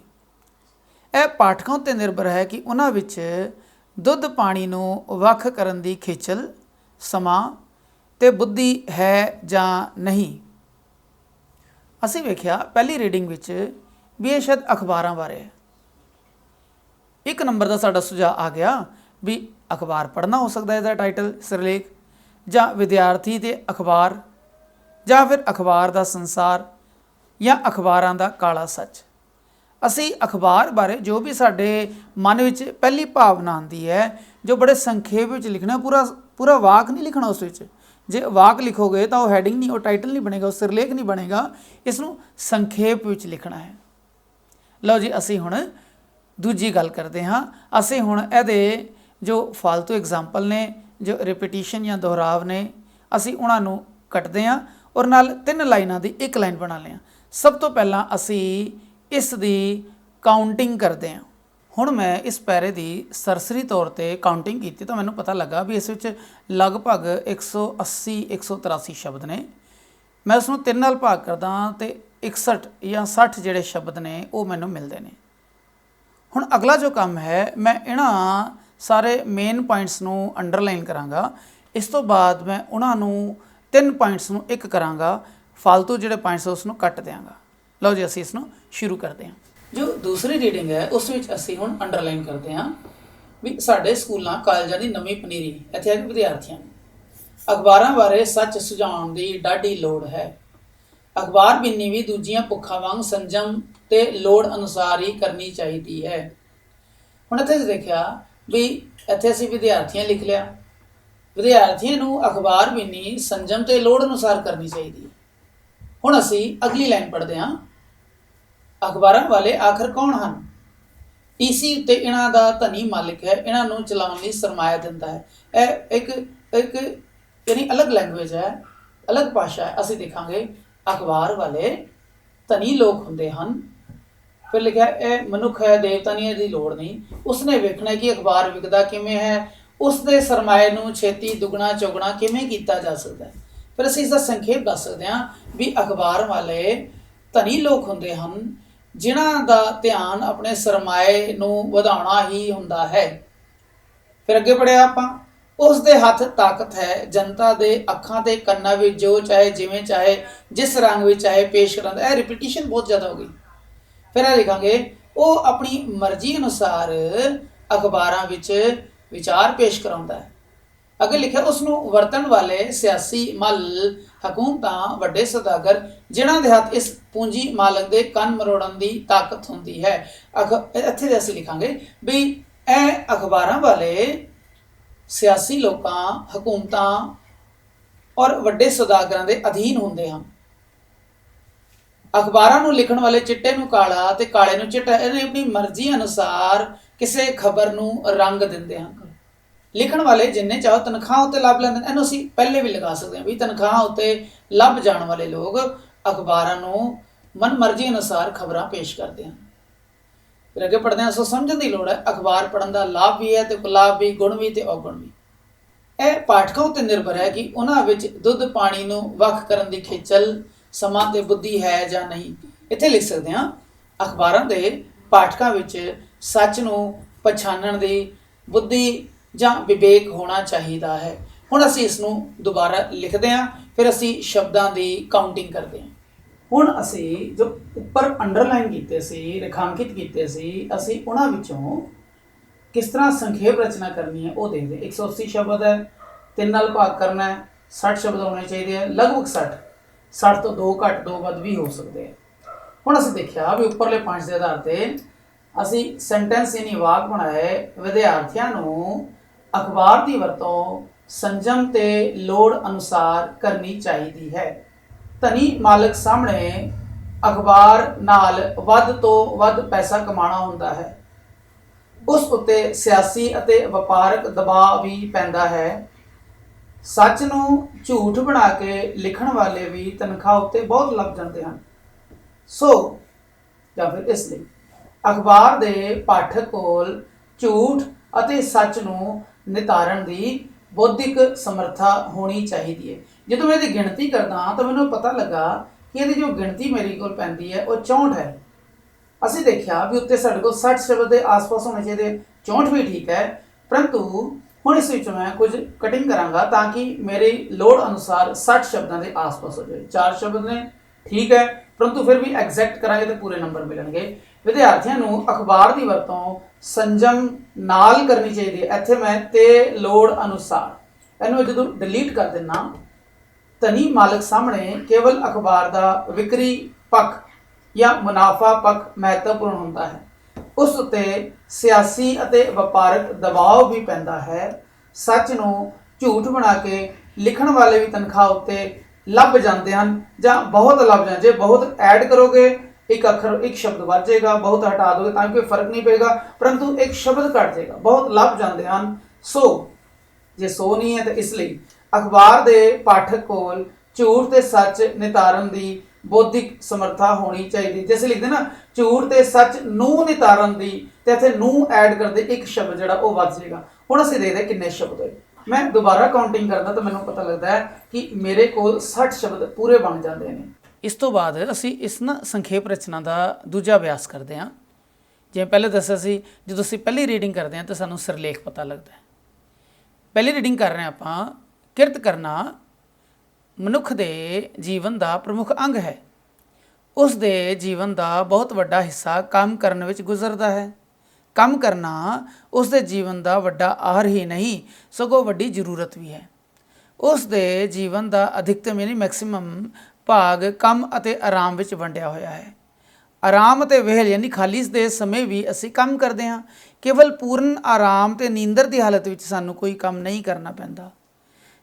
ਇਹ ਪਾਠਕਾਂ ਉੱਤੇ ਨਿਰਭਰ ਹੈ ਕਿ ਉਹਨਾਂ ਵਿੱਚ ਦੁੱਧ ਪਾਣੀ ਨੂੰ ਵੱਖ ਕਰਨ ਦੀ ਖੇਚਲ, ਸਮਾਂ ਤੇ ਬੁੱਧੀ ਹੈ ਜਾਂ ਨਹੀਂ। ਅਸੀਂ ਵੇਖਿਆ ਪਹਿਲੀ ਰੀਡਿੰਗ ਵਿੱਚ ਵੀ ਇਹ ਸ਼ਬਦ ਅਖਬਾਰਾਂ ਬਾਰੇ ਹੈ। 1 ਨੰਬਰ ਦਾ ਸਾਡਾ ਸੁਝਾਅ ਆ ਗਿਆ ਵੀ ਅਖਬਾਰ ਪੜ੍ਹਨਾ ਹੋ ਸਕਦਾ ਇਹਦਾ ਟਾਈਟਲ, ਸਿਰਲੇਖ, ਜਾਂ ਵਿਦਿਆਰਥੀ ਦੇ ਅਖਬਾਰ, ਜਾਂ ਫਿਰ ਅਖਬਾਰ ਦਾ ਸੰਸਾਰ, ਜਾਂ ਅਖਬਾਰਾਂ ਦਾ ਕਾਲਾ ਸੱਚ। ਅਸੀਂ ਅਖਬਾਰ ਬਾਰੇ ਜੋ ਵੀ ਸਾਡੇ ਮਨ ਵਿੱਚ ਪਹਿਲੀ ਭਾਵਨਾ ਆਉਂਦੀ ਹੈ, ਜੋ ਬੜੇ ਸੰਖੇਪ ਵਿੱਚ ਲਿਖਣਾ, ਪੂਰਾ ਵਾਕ ਨਹੀਂ ਲਿਖਣਾ ਉਸ ਵਿੱਚ। ਜੇ ਵਾਕ ਲਿਖੋਗੇ ਤਾਂ ਉਹ ਹੈਡਿੰਗ ਨਹੀਂ, ਉਹ ਟਾਈਟਲ ਨਹੀਂ ਬਣੇਗਾ, ਉਹ ਸਿਰਲੇਖ ਨਹੀਂ ਬਣੇਗਾ। ਇਸ ਨੂੰ ਸੰਖੇਪ ਵਿੱਚ ਲਿਖਣਾ ਹੈ। ਲਓ ਜੀ, ਅਸੀਂ ਹੁਣ ਦੂਜੀ ਗੱਲ ਕਰਦੇ ਹਾਂ। ਅਸੀਂ ਹੁਣ ਇਹਦੇ ਜੋ ਫਾਲਤੂ ਐਗਜ਼ਾਮਪਲ ਨੇ, ਜੋ ਰਿਪੀਟੀਸ਼ਨ ਜਾਂ ਦੁਹਰਾਵ ਨੇ, ਅਸੀਂ ਉਹਨਾਂ ਨੂੰ ਕੱਟਦੇ ਹਾਂ ਔਰ ਨਾਲ 3 ਲਾਈਨਾਂ ਦੀ 1 ਲਾਈਨ ਬਣਾ ਲਿਆ। ਸਭ ਤੋਂ ਪਹਿਲਾਂ ਅਸੀਂ ਇਸ ਦੀ ਕਾਊਂਟਿੰਗ ਕਰਦੇ ਹਾਂ। ਹੁਣ ਮੈਂ ਇਸ ਪੈਰੇ ਦੀ ਸਰਸਰੀ ਤੌਰ ਤੇ ਕਾਊਂਟਿੰਗ ਕੀਤੀ ਤਾਂ ਮੈਨੂੰ ਪਤਾ ਲੱਗਾ ਵੀ ਇਸ ਵਿੱਚ ਲਗਭਗ 180 183 ਸ਼ਬਦ ਨੇ। ਮੈਂ ਉਸ ਨੂੰ 3 ਨਾਲ ਭਾਗ ਕਰਦਾ ਤੇ 61 ਜਾਂ 60 ਜਿਹੜੇ ਸ਼ਬਦ ਨੇ ਉਹ ਮੈਨੂੰ ਮਿਲਦੇ ਨੇ। ਹੁਣ ਅਗਲਾ ਜੋ ਕੰਮ ਹੈ, ਮੈਂ ਇਹਨਾਂ ਸਾਰੇ ਮੇਨ ਪੁਆਇੰਟਸ ਨੂੰ ਅੰਡਰਲਾਈਨ ਕਰਾਂਗਾ। ਇਸ ਤੋਂ ਬਾਅਦ ਮੈਂ ਉਹਨਾਂ ਨੂੰ 3 ਪੁਆਇੰਟਸ ਨੂੰ ਇੱਕ ਕਰਾਂਗਾ, ਫਾਲਤੂ ਜਿਹੜੇ ਪੁਆਇੰਟਸ ਉਸ ਨੂੰ ਕੱਟ ਦਿਆਂਗਾ। ਲਓ ਜੀ, ਅਸੀਂ ਇਸ ਨੂੰ ਸ਼ੁਰੂ ਕਰਦੇ ਹਾਂ। ਜੋ ਦੂਸਰੀ ਰੀਡਿੰਗ ਹੈ ਉਸ ਵਿੱਚ ਅਸੀਂ ਹੁਣ ਅੰਡਰਲਾਈਨ ਕਰਦੇ ਹਾਂ ਵੀ ਸਾਡੇ ਸਕੂਲਾਂ ਕਾਲਜਾਂ ਦੀ ਨਵੀਂ ਪਨੀਰੀ, ਇੱਥੇ ਆ ਕੇ ਵਿਦਿਆਰਥੀਆਂ। ਅਖਬਾਰਾਂ ਬਾਰੇ ਸੱਚ ਸੁਝਾਉਣ ਦੀ ਡਾਢੀ ਲੋੜ ਹੈ। ਅਖਬਾਰ ਬਿੰਨੀ ਵੀ ਦੂਜੀਆਂ ਭੁੱਖਾਂ ਵਾਂਗ ਸੰਜਮ ਤੇ ਲੋੜ ਅਨੁਸਾਰ ਹੀ ਕਰਨੀ ਚਾਹੀਦੀ ਹੈ। ਹੁਣ ਇੱਥੇ ਅਸੀਂ ਦੇਖਿਆ ਵੀ ਇੱਥੇ ਅਸੀਂ ਵਿਦਿਆਰਥੀਆਂ ਲਿਖ ਲਿਆ, ਵਿਦਿਆਰਥੀਆਂ ਨੂੰ ਅਖਬਾਰ ਬਿੰਨੀ ਸੰਜਮ ਤੇ ਲੋੜ ਅਨੁਸਾਰ ਕਰਨੀ ਚਾਹੀਦੀ ਹੈ। ਹੁਣ ਅਸੀਂ ਅਗਲੀ ਲਾਈਨ ਪੜ੍ਹਦੇ ਹਾਂ। ਅਖਬਾਰਾਂ ਵਾਲੇ ਆਖਰ ਕੌਣ ਹਨ? ਈਸੀ ਉੱਤੇ ਇਹਨਾਂ ਦਾ ਧਨੀ ਮਾਲਿਕ ਹੈ, ਇਹਨਾਂ ਨੂੰ ਚਲਾਉਣ ਲਈ ਸਰਮਾਇਆ ਦਿੰਦਾ ਹੈ। ਇਹ ਇੱਕ ਯਾਨੀ ਅਲੱਗ ਲੈਂਗੁਏਜ ਹੈ, ਅਲੱਗ ਭਾਸ਼ਾ ਹੈ। ਅਸੀਂ ਦੇਖਾਂਗੇ ਅਖਬਾਰ ਵਾਲੇ ਧਨੀ ਲੋਕ ਹੁੰਦੇ ਹਨ। ਫਿਰ ਲਿਖਿਆ ਇਹ ਮਨੁੱਖ ਹੈ, ਦੇਵਤਾ ਨਹੀਂ, ਇਹਦੀ ਲੋੜ ਨਹੀਂ। ਉਸਨੇ ਵੇਖਣਾ ਕਿ ਅਖਬਾਰ ਵਿਕਦਾ ਕਿਵੇਂ ਹੈ, ਉਸ ਦੇ ਸਰਮਾਏ ਨੂੰ ਛੇਤੀ ਦੁੱਗਣਾ ਚੌਗਣਾ ਕਿਵੇਂ ਕੀਤਾ ਜਾ ਸਕਦਾ ਹੈ। ਫਿਰ ਅਸੀਂ ਇਸਦਾ ਸੰਖੇਪ ਦੱਸ ਸਕਦੇ ਹਾਂ ਵੀ ਅਖਬਾਰ ਵਾਲੇ ਧਨੀ ਲੋਕ ਹੁੰਦੇ ਹਨ ਜਿਨ੍ਹਾਂ ਦਾ ਧਿਆਨ ਆਪਣੇ ਸਰਮਾਏ ਨੂੰ ਵਧਾਉਣਾ ਹੀ ਹੁੰਦਾ ਹੈ। ਫਿਰ ਅੱਗੇ ਪੜ੍ਹਿਆ ਆਪਾਂ, ਉਸ ਦੇ ਹੱਥ ਤਾਕਤ ਹੈ, ਜਨਤਾ ਦੇ ਅੱਖਾਂ ਤੇ ਕੰਨਾਂ ਵਿੱਚ ਜੋ ਚਾਹੇ ਜਿਵੇਂ ਚਾਹੇ ਜਿਸ ਰੰਗ ਵਿੱਚ ਚਾਹੇ ਪੇਸ਼ ਕਰਨ ਦਾ। ਇਹ ਰਿਪੀਟੀਸ਼ਨ ਬਹੁਤ ਜ਼ਿਆਦਾ ਹੋ ਗਈ। ਫਿਰ ਇਹ ਲਿਖਾਂਗੇ ਉਹ ਆਪਣੀ ਮਰਜ਼ੀ ਅਨੁਸਾਰ ਅਖਬਾਰਾਂ ਵਿੱਚ ਵਿਚਾਰ ਪੇਸ਼ ਕਰਾਉਂਦਾ ਹੈ। ਅੱਗੇ ਲਿਖਿਆ ਉਸ ਨੂੰ ਵਰਤਣ ਵਾਲੇ ਸਿਆਸੀ ਮੱਲ, ਹਕੂਮਤਾਂ, ਵੱਡੇ ਸੌਦਾਗਰ ਜਿਨ੍ਹਾਂ ਦੇ ਹੱਥ ਇਸ ਪੂੰਜੀ ਮਾਲਕ ਦੇ ਕੰਨ ਮਰੋੜਨ ਦੀ ਤਾਕਤ ਹੁੰਦੀ ਹੈ। ਇੱਥੇ ਦੇ ਅਸੀਂ ਲਿਖਾਂਗੇ ਵੀ ਇਹ ਅਖਬਾਰਾਂ ਵਾਲੇ ਸਿਆਸੀ ਲੋਕਾਂ, ਹਕੂਮਤਾਂ ਔਰ ਵੱਡੇ ਸੌਦਾਗਰਾਂ ਦੇ ਅਧੀਨ ਹੁੰਦੇ ਹਨ। ਅਖਬਾਰਾਂ ਨੂੰ ਲਿਖਣ ਵਾਲੇ ਚਿੱਟੇ ਨੂੰ ਕਾਲਾ ਤੇ ਕਾਲੇ ਨੂੰ ਚਿੱਟਾ, ਇਹਨੇ ਆਪਣੀ ਮਰਜ਼ੀ ਅਨੁਸਾਰ ਕਿਸੇ ਖਬਰ ਨੂੰ ਰੰਗ ਦਿੰਦੇ ਹਨ। ਲਿਖਣ ਵਾਲੇ ਜਿੰਨੇ ਚਾਹੋ ਤਨਖਾਹ ਉੱਤੇ ਲੱਭ ਲੈਂਦੇ ਨੇ। ਇਹਨੂੰ ਅਸੀਂ ਪਹਿਲੇ ਵੀ ਲਗਾ ਸਕਦੇ ਹਾਂ ਵੀ ਤਨਖਾਹ ਉੱਤੇ ਲੱਭ ਜਾਣ ਵਾਲੇ ਲੋਕ ਅਖਬਾਰਾਂ ਨੂੰ ਮਨ ਮਰਜ਼ੀ ਅਨੁਸਾਰ ਖਬਰਾਂ ਪੇਸ਼ ਕਰਦੇ ਹਨ। ਫਿਰ ਅੱਗੇ ਪੜ੍ਹਦੇ ਹਾਂ। ਸੋ ਸਮਝਣ ਦੀ ਲੋੜ ਹੈ, ਅਖਬਾਰ ਪੜ੍ਹਨ ਦਾ ਲਾਭ ਵੀ ਹੈ ਤੇ ਕੁਲਾਭ ਵੀ, ਗੁਣ ਵੀ ਤੇ ਔਗੁਣ ਵੀ। ਇਹ ਪਾਠਕਾਂ ਉੱਤੇ ਨਿਰਭਰ ਹੈ ਕਿ ਉਹਨਾਂ ਵਿੱਚ ਦੁੱਧ ਪਾਣੀ ਨੂੰ ਵੱਖ ਕਰਨ ਦੀ ਖੇਚਲ, ਸਮਾਂ ਤੇ ਬੁੱਧੀ ਹੈ ਜਾਂ ਨਹੀਂ। ਇੱਥੇ ਲਿਖ ਸਕਦੇ ਹਾਂ ਅਖਬਾਰਾਂ ਦੇ ਪਾਠਕਾਂ ਵਿੱਚ ਸੱਚ ਨੂੰ ਪਛਾਣਨ ਦੀ ਬੁੱਧੀ ਜਾਂ ਵਿਵੇਕ ਹੋਣਾ ਚਾਹੀਦਾ ਹੈ। ਹੁਣ ਅਸੀਂ ਇਸ ਨੂੰ ਦੁਬਾਰਾ ਲਿਖਦੇ ਹਾਂ, ਫਿਰ ਅਸੀਂ ਸ਼ਬਦਾਂ ਦੀ ਕਾਊਂਟਿੰਗ ਕਰਦੇ ਹਾਂ। ਹੁਣ ਅਸੀਂ ਜੋ ਉੱਪਰ ਅੰਡਰਲਾਈਨ ਕੀਤੇ ਸੀ, ਰੇਖਾਂਕਿਤ ਕੀਤੇ ਸੀ, ਅਸੀਂ ਉਹਨਾਂ ਵਿੱਚੋਂ ਕਿਸ ਤਰ੍ਹਾਂ ਸੰਖੇਪ ਰਚਨਾ ਕਰਨੀ ਹੈ ਉਹ ਦੇਖਦੇ। 180 ਸ਼ਬਦ ਹੈ, 3 ਨਾਲ ਭਾਗ ਕਰਨਾ ਹੈ, 60 ਸ਼ਬਦ ਹੋਣੇ ਚਾਹੀਦੇ ਹੈ, ਲਗਭਗ 60 ਤੋਂ 2 ਘੱਟ 2 ਵੱਧ ਵੀ ਹੋ ਸਕਦੇ ਹੈ। ਹੁਣ ਅਸੀਂ ਦੇਖਿਆ ਵੀ ਉੱਪਰਲੇ 5 ਦੇ ਆਧਾਰ ਤੇ ਅਸੀਂ ਸੈਂਟੈਂਸ ਯਾਨੀ ਵਾਕ ਬਣਾਏ। ਵਿਦਿਆਰਥੀਆਂ ਨੂੰ ਅਖਬਾਰ ਦੀ ਵਰਤੋਂ ਸੰਜਮ ਤੇ ਲੋੜ ਅਨੁਸਾਰ ਕਰਨੀ ਚਾਹੀਦੀ ਹੈ। ਧਨੀ ਮਾਲਕ ਸਾਹਮਣੇ ਅਖਬਾਰ ਨਾਲ ਵੱਧ ਤੋਂ ਵੱਧ ਪੈਸਾ ਕਮਾਉਣਾ ਹੁੰਦਾ ਹੈ। ਉਸ ਉੱਤੇ ਸਿਆਸੀ ਅਤੇ ਵਪਾਰਕ ਦਬਾਅ ਵੀ ਪੈਂਦਾ ਹੈ। ਸੱਚ ਨੂੰ ਝੂਠ ਬਣਾ ਕੇ ਲਿਖਣ ਵਾਲੇ ਵੀ ਤਨਖਾਹ ਉੱਤੇ ਬਹੁਤ ਲੱਭ ਜਾਂਦੇ ਹਨ। ਸੋ ਜਾਂ ਫਿਰ ਇਸ ਲਈ ਅਖਬਾਰ ਦੇ ਪਾਠਕ ਕੋਲ ਝੂਠ ਅਤੇ ਸੱਚ ਨੂੰ ਨਿਤਾਰਨ ਦੀ ਬੌਧਿਕ ਸਮਰੱਥਾ ਹੋਣੀ ਚਾਹੀਦੀ ਹੈ। ਜਦੋਂ ਮੈਂ ਇਹਦੀ ਗਿਣਤੀ ਕਰਦਾ ਹਾਂ ਤਾਂ ਮੈਨੂੰ ਪਤਾ ਲੱਗਾ ਕਿ ਇਹਦੀ ਜੋ ਗਿਣਤੀ ਮੇਰੇ ਕੋਲ ਪੈਂਦੀ ਹੈ ਉਹ 64 ਹੈ। ਅਸੀਂ ਦੇਖਿਆ ਵੀ ਉੱਤੇ ਸਾਡੇ ਕੋਲ 60 ਸ਼ਬਦ ਦੇ ਆਸ-ਪਾਸ ਹੋਣੇ ਚਾਹੀਦੇ, 64 ਵੀ ਠੀਕ ਹੈ, ਪਰੰਤੂ ਹੁਣ ਇਸ ਵਿੱਚ ਮੈਂ ਕੁਝ ਕਟਿੰਗ ਕਰਾਂਗਾ ਤਾਂ ਕਿ ਮੇਰੀ ਲੋੜ ਅਨੁਸਾਰ 60 ਸ਼ਬਦਾਂ ਦੇ ਆਸ-ਪਾਸ ਹੋ ਜਾਵੇ। 4 ਸ਼ਬਦ ਨੇ, ਠੀਕ ਹੈ, ਪਰੰਤੂ ਫਿਰ ਵੀ ਐਗਜ਼ੈਕਟ ਕਰਾਂਗੇ ਤਾਂ ਪੂਰੇ ਨੰਬਰ ਮਿਲਣਗੇ। ਵਿਦਿਆਰਥੀਆਂ ਨੂੰ ਅਖਬਾਰ ਦੀ ਵਰਤੋਂ ਸੰਜਮ ਨਾਲ ਕਰਨੀ ਚਾਹੀਦੀ ਹੈ। ਇੱਥੇ ਮੈਂ ਤੇ ਲੋੜ ਅਨੁਸਾਰ ਇਹਨੂੰ ਜਦੋਂ ਡਿਲੀਟ ਕਰ ਦਿੰਦਾ, ਧਨੀ ਮਾਲਕ ਸਾਹਮਣੇ ਕੇਵਲ ਅਖਬਾਰ ਦਾ ਵਿਕਰੀ ਪੱਖ ਜਾਂ ਮੁਨਾਫਾ ਪੱਖ ਮਹੱਤਵਪੂਰਨ ਹੁੰਦਾ ਹੈ। ਉਸ ਉੱਤੇ ਸਿਆਸੀ ਅਤੇ ਵਪਾਰਕ ਦਬਾਅ ਵੀ ਪੈਂਦਾ ਹੈ। ਸੱਚ ਨੂੰ ਝੂਠ ਬਣਾ ਕੇ ਲਿਖਣ ਵਾਲੇ ਵੀ ਤਨਖਾਹ ਉੱਤੇ ਲੱਭ ਜਾਂਦੇ ਹਨ ਜਾਂ ਬਹੁਤ ਲੱਭ ਜਾਂਦੇ। ਜੇ ਬਹੁਤ ਐਡ ਕਰੋਗੇ ਇੱਕ ਅੱਖਰ, ਇੱਕ ਸ਼ਬਦ ਵੱਧ ਜਾਏਗਾ, ਬਹੁਤ ਹਟਾ ਦੋਗੇ ਤਾਂ ਕੋਈ ਫਰਕ ਨਹੀਂ ਪਏਗਾ, ਪਰੰਤੂ ਇੱਕ ਸ਼ਬਦ ਘੱਟ ਜਾਏਗਾ। ਬਹੁਤ ਲੱਭ ਜਾਂਦੇ ਹਨ। ਸੋ ਜੇ ਸੋ ਨਹੀਂ ਹੈ ਤਾਂ ਇਸ ਲਈ ਅਖਬਾਰ ਦੇ ਪਾਠਕ ਕੋਲ ਝੂਠ ਤੇ ਸੱਚ ਨਿਤਾਰਨ ਦੀ ਬੌਧਿਕ ਸਮਰੱਥਾ ਹੋਣੀ ਚਾਹੀਦੀ। ਜੈਸੇ ਲਿਖਦੇ ਨਾ ਝੂਠ ਤੇ ਸੱਚ ਨੂੰ ਨਿਤਾਰਨ ਦੀ, ਤੇ ਇੱਥੇ ਨੂੰ ਐਡ ਕਰਦੇ ਇੱਕ ਸ਼ਬਦ ਜਿਹੜਾ ਉਹ ਵੱਧ ਜਾਏਗਾ। ਹੁਣ ਅਸੀਂ ਦੇਖਦੇ ਕਿੰਨੇ ਸ਼ਬਦ ਹੋਏ। ਮੈਂ ਦੁਬਾਰਾ ਕਾਊਂਟਿੰਗ ਕਰਦਾ ਤਾਂ ਮੈਨੂੰ ਪਤਾ ਲੱਗਦਾ ਹੈ ਕਿ ਮੇਰੇ ਕੋਲ 60 ਸ਼ਬਦ ਪੂਰੇ ਬਣ ਜਾਂਦੇ ਨੇ। ਇਸ ਤੋਂ ਬਾਅਦ ਅਸੀਂ ਇਸ ਨਾ ਸੰਖੇਪ ਰਚਨਾ ਦਾ ਦੂਜਾ ਅਭਿਆਸ ਕਰਦੇ ਹਾਂ। ਜਿਵੇਂ ਪਹਿਲੇ ਦੱਸਿਆ ਸੀ, ਜਦੋਂ ਅਸੀਂ ਪਹਿਲੀ ਰੀਡਿੰਗ ਕਰਦੇ ਹਾਂ ਤਾਂ ਸਾਨੂੰ ਸਿਰਲੇਖ ਪਤਾ ਲੱਗਦਾ ਹੈ। ਪਹਿਲੀ ਰੀਡਿੰਗ ਕਰ ਰਹੇ ਹਾਂ ਆਪਾਂ। ਕਿਰਤ ਕਰਨਾ ਮਨੁੱਖ ਦੇ ਜੀਵਨ ਦਾ ਪ੍ਰਮੁੱਖ ਅੰਗ ਹੈ। ਉਸ ਦੇ ਜੀਵਨ ਦਾ ਬਹੁਤ ਵੱਡਾ ਹਿੱਸਾ ਕੰਮ ਕਰਨ ਵਿੱਚ ਗੁਜ਼ਰਦਾ ਹੈ। ਕੰਮ ਕਰਨਾ ਉਸ ਦੇ ਜੀਵਨ ਦਾ ਵੱਡਾ ਆਹਰ ਹੀ ਨਹੀਂ, ਸਗੋਂ ਵੱਡੀ ਜ਼ਰੂਰਤ ਵੀ ਹੈ। ਉਸ ਦੇ ਜੀਵਨ ਦਾ ਅਧਿਕਤਮ ਯਾਨੀ ਮੈਕਸਿਮਮ ਭਾਗ ਕੰਮ ਅਤੇ ਆਰਾਮ ਵਿੱਚ ਵੰਡਿਆ ਹੋਇਆ ਹੈ। ਆਰਾਮ ਅਤੇ ਵਿਹਲ ਯਾਨੀ ਖਾਲੀ ਦੇ ਸਮੇਂ ਵੀ ਅਸੀਂ ਕੰਮ ਕਰਦੇ ਹਾਂ। ਕੇਵਲ ਪੂਰਨ ਆਰਾਮ ਤੇ ਨੀਂਦਰ ਦੀ ਹਾਲਤ ਵਿੱਚ ਸਾਨੂੰ ਕੋਈ ਕੰਮ ਨਹੀਂ ਕਰਨਾ ਪੈਂਦਾ।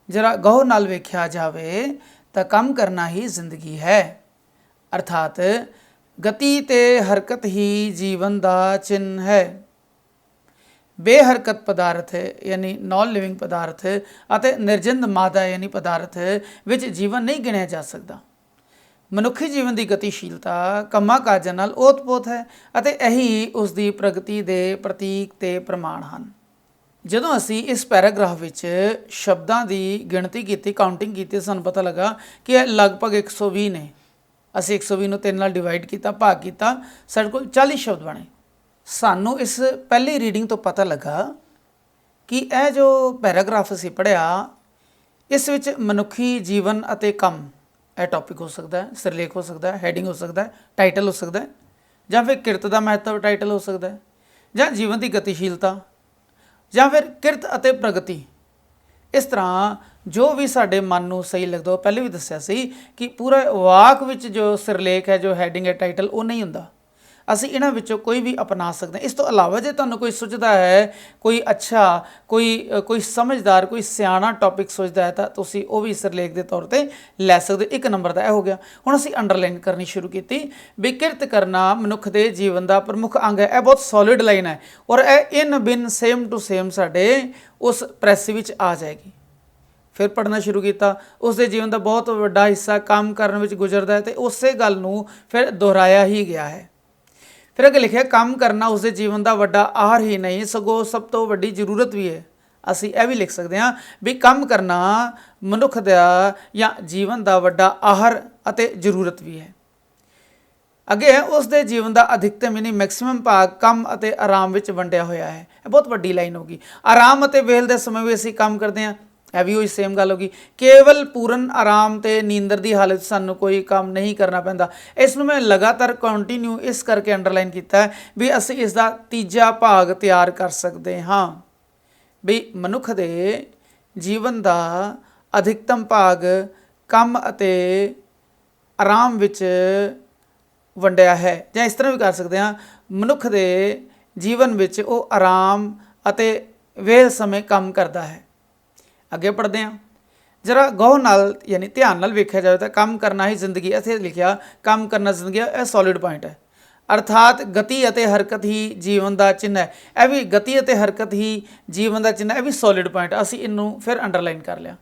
ਜਰਾ ਗੌਰ ਨਾਲ ਵੇਖਿਆ ਜਾਵੇ ਤਾਂ ਕੰਮ ਕਰਨਾ ਹੀ ਜ਼ਿੰਦਗੀ ਹੈ। ਅਰਥਾਤ ਗਤੀ ਤੇ ਹਰਕਤ ਹੀ ਜੀਵਨ ਦਾ ਚਿੰਨ੍ਹ ਹੈ। ਬੇਹਰਕਤ ਪਦਾਰਥ ਯਾਨੀ ਨਾਨ ਲਿਵਿੰਗ ਪਦਾਰਥ ਅਤੇ ਨਿਰਜਿੰਦ ਮਾਦਾ ਯਾਨੀ ਪਦਾਰਥ ਵਿੱਚ ਜੀਵਨ ਨਹੀਂ ਗਿਣਿਆ ਜਾ ਸਕਦਾ। ਮਨੁੱਖੀ ਜੀਵਨ ਦੀ ਗਤੀਸ਼ੀਲਤਾ ਕੰਮਾਂ ਕਾਜਾਂ ਨਾਲ ਓਤ-ਪੋਤ ਹੈ ਅਤੇ ਇਹੀ ਉਸ ਦੀ ਪ੍ਰਗਤੀ ਦੇ ਪ੍ਰਤੀਕ ਤੇ ਪ੍ਰਮਾਣ ਹਨ। ਜਦੋਂ ਅਸੀਂ ਇਸ ਪੈਰਾਗ੍ਰਾਫ ਵਿੱਚ ਸ਼ਬਦਾਂ ਦੀ ਗਿਣਤੀ ਕੀਤੀ, ਕਾਊਂਟਿੰਗ ਕੀਤੀ, ਸਾਨੂੰ ਪਤਾ ਲੱਗਾ ਕਿ ਇਹ ਲਗਭਗ 120 ਨੇ। ਅਸੀਂ 120 ਨੂੰ 3 ਨਾਲ ਡਿਵਾਈਡ ਕੀਤਾ, ਭਾਗ ਕੀਤਾ, ਸਾਡੇ ਕੋਲ 40 ਸ਼ਬਦ ਬਣੇ। ਸਾਨੂੰ ਇਸ ਪਹਿਲੀ ਰੀਡਿੰਗ ਤੋਂ ਪਤਾ ਲੱਗਾ ਕਿ ਇਹ ਜੋ ਪੈਰਾਗ੍ਰਾਫ ਅਸੀਂ ਪੜ੍ਹਿਆ ਇਸ ਵਿੱਚ ਮਨੁੱਖੀ ਜੀਵਨ ਅਤੇ ਕੰਮ ਇਹ ਟੌਪਿਕ ਹੋ ਸਕਦਾ ਹੈ, ਸਿਰਲੇਖ ਹੋ ਸਕਦਾ ਹੈ, ਹੈਡਿੰਗ ਹੋ ਸਕਦਾ ਹੈ, ਟਾਈਟਲ ਹੋ ਸਕਦਾ ਹੈ, ਜਾਂ ਫਿਰ ਕਿਰਤ ਦਾ ਮਹੱਤਵ ਟਾਈਟਲ ਹੋ ਸਕਦਾ ਹੈ, ਜਾਂ ਜੀਵਨ ਦੀ ਗਤੀਸ਼ੀਲਤਾ, ਜਾਂ ਫਿਰ ਕਿਰਤ ਅਤੇ ਪ੍ਰਗਤੀ। ਇਸ ਤਰ੍ਹਾਂ ਜੋ ਵੀ ਸਾਡੇ ਮਨ ਨੂੰ ਸਹੀ ਲੱਗਦਾ। ਉਹ ਪਹਿਲੇ ਵੀ ਦੱਸਿਆ ਸੀ ਕਿ ਪੂਰਾ ਵਾਕ ਵਿੱਚ ਜੋ ਸਿਰਲੇਖ ਹੈ, ਜੋ ਹੈਡਿੰਗ ਹੈ, ਟਾਈਟਲ, ਉਹ ਨਹੀਂ ਹੁੰਦਾ। ਅਸੀਂ ਇਹਨਾਂ ਵਿੱਚੋਂ ਕੋਈ ਵੀ ਅਪਣਾ ਸਕਦੇ ਹਾਂ। ਇਸ ਤੋਂ ਇਲਾਵਾ ਜੇ ਤੁਹਾਨੂੰ ਕੋਈ ਸੁਝਦਾ ਹੈ, ਕੋਈ ਅੱਛਾ, ਕੋਈ ਸਮਝਦਾਰ, ਕੋਈ ਸਿਆਣਾ ਟੌਪਿਕ ਸੁਝਦਾ ਹੈ ਤਾਂ ਤੁਸੀਂ ਉਹ ਵੀ ਸਿਰਲੇਖ ਦੇ ਤੌਰ 'ਤੇ ਲੈ ਸਕਦੇ ਹੋ। 1 ਨੰਬਰ ਦਾ ਇਹ ਹੋ ਗਿਆ। ਹੁਣ ਅਸੀਂ ਅੰਡਰਲਾਈਨ ਕਰਨੀ ਸ਼ੁਰੂ ਕੀਤੀ ਵੀ ਕਿਰਤ ਕਰਨਾ ਮਨੁੱਖ ਦੇ ਜੀਵਨ ਦਾ ਪ੍ਰਮੁੱਖ ਅੰਗ ਹੈ। ਇਹ ਬਹੁਤ ਸੋਲਿਡ ਲਾਈਨ ਹੈ ਔਰ ਇਹ ਇਨ ਬਿਨ ਸੇਮ ਟੂ ਸੇਮ ਸਾਡੇ ਉਸ ਪ੍ਰੈਸ ਵਿੱਚ ਆ ਜਾਏਗੀ। ਫਿਰ ਪੜ੍ਹਨਾ ਸ਼ੁਰੂ ਕੀਤਾ। ਉਸ ਦੇ ਜੀਵਨ ਦਾ ਬਹੁਤ ਵੱਡਾ ਹਿੱਸਾ ਕੰਮ ਕਰਨ ਵਿੱਚ ਗੁਜ਼ਰਦਾ ਹੈ ਅਤੇ ਉਸੇ ਗੱਲ ਨੂੰ ਫਿਰ ਦੁਹਰਾਇਆ ਹੀ ਗਿਆ ਹੈ। ਫਿਰ ਅੱਗੇ ਲਿਖਿਆ ਕੰਮ ਕਰਨਾ ਉਸਦੇ ਜੀਵਨ ਦਾ ਵੱਡਾ ਆਹਾਰ ਹੀ ਨਹੀਂ ਸਗੋਂ ਸਭ ਤੋਂ ਵੱਡੀ ਜ਼ਰੂਰਤ ਵੀ ਹੈ। ਅਸੀਂ ਇਹ ਵੀ ਲਿਖ ਸਕਦੇ ਹਾਂ ਵੀ ਕੰਮ ਕਰਨਾ ਮਨੁੱਖ ਦਾ ਜਾਂ ਜੀਵਨ ਦਾ ਵੱਡਾ ਆਹਾਰ ਅਤੇ ਜ਼ਰੂਰਤ ਵੀ ਹੈ। ਅੱਗੇ ਉਸ ਦੇ ਜੀਵਨ ਦਾ ਅਧਿਕਤਮ ਯਾਨੀ ਮੈਕਸਿਮਮ ਭਾਗ ਕੰਮ ਅਤੇ ਆਰਾਮ ਵਿੱਚ ਵੰਡਿਆ ਹੋਇਆ ਹੈ। ਇਹ ਬਹੁਤ ਵੱਡੀ ਲਾਈਨ ਹੋ ਗਈ। ਆਰਾਮ ਅਤੇ ਵਿਹਲ ਦੇ ਸਮੇਂ ਵੀ ਅਸੀਂ ਕੰਮ ਕਰਦੇ ਹਾਂ। ਇਹ ਵੀ ਉਹੀ ਸੇਮ ਗੱਲ ਹੋ ਗਈ। ਕੇਵਲ ਪੂਰਨ ਆਰਾਮ ਤੇ ਨੀਂਦਰ ਦੀ ਹਾਲਤ ਸਾਨੂੰ ਕੋਈ ਕੰਮ ਨਹੀਂ ਕਰਨਾ ਪੈਂਦਾ। ਇਸ ਨੂੰ ਮੈਂ ਲਗਾਤਾਰ ਕੰਟੀਨਿਊ ਇਸ ਕਰਕੇ ਅੰਡਰਲਾਈਨ ਕੀਤਾ ਵੀ ਅਸੀਂ ਇਸ ਦਾ ਤੀਜਾ ਭਾਗ ਤਿਆਰ ਕਰ ਸਕਦੇ ਹਾਂ ਵੀ ਮਨੁੱਖ ਦੇ ਜੀਵਨ ਦਾ ਅਧਿਕਤਮ ਭਾਗ ਕੰਮ ਅਤੇ ਆਰਾਮ ਵਿੱਚ ਵੰਡਿਆ ਹੈ। ਜਾਂ ਇਸ ਤਰ੍ਹਾਂ ਵੀ ਕਰ ਸਕਦੇ ਹਾਂ, ਮਨੁੱਖ ਦੇ ਜੀਵਨ ਵਿੱਚ ਉਹ ਆਰਾਮ ਅਤੇ ਵਿਹਲ ਸਮੇਂ ਕੰਮ ਕਰਦਾ ਹੈ। ਅੱਗੇ ਪੜ੍ਹਦੇ ਹਾਂ। ਜਰਾ ਗੌਰ ਨਾਲ ਯਾਨੀ ਧਿਆਨ ਨਾਲ ਵੇਖਿਆ ਜਾਵੇ ਤਾਂ ਕੰਮ ਕਰਨਾ ਹੀ ਜ਼ਿੰਦਗੀ, ਇੱਥੇ ਲਿਖਿਆ ਕੰਮ ਕਰਨਾ ਜ਼ਿੰਦਗੀ, ਇਹ ਸੋਲਿਡ ਪੁਆਇੰਟ ਹੈ। ਅਰਥਾਤ ਗਤੀ ਅਤੇ ਹਰਕਤ ਹੀ ਜੀਵਨ ਦਾ ਚਿੰਨ੍ਹ ਹੈ। ਇਹ ਵੀ ਗਤੀ ਅਤੇ ਹਰਕਤ ਹੀ ਜੀਵਨ ਦਾ ਚਿੰਨ੍ਹ ਹੈ, ਇਹ ਵੀ ਸੋਲਿਡ ਪੁਆਇੰਟ। ਅਸੀਂ ਇਹਨੂੰ ਫਿਰ ਅੰਡਰਲਾਈਨ ਕਰ ਲਿਆ।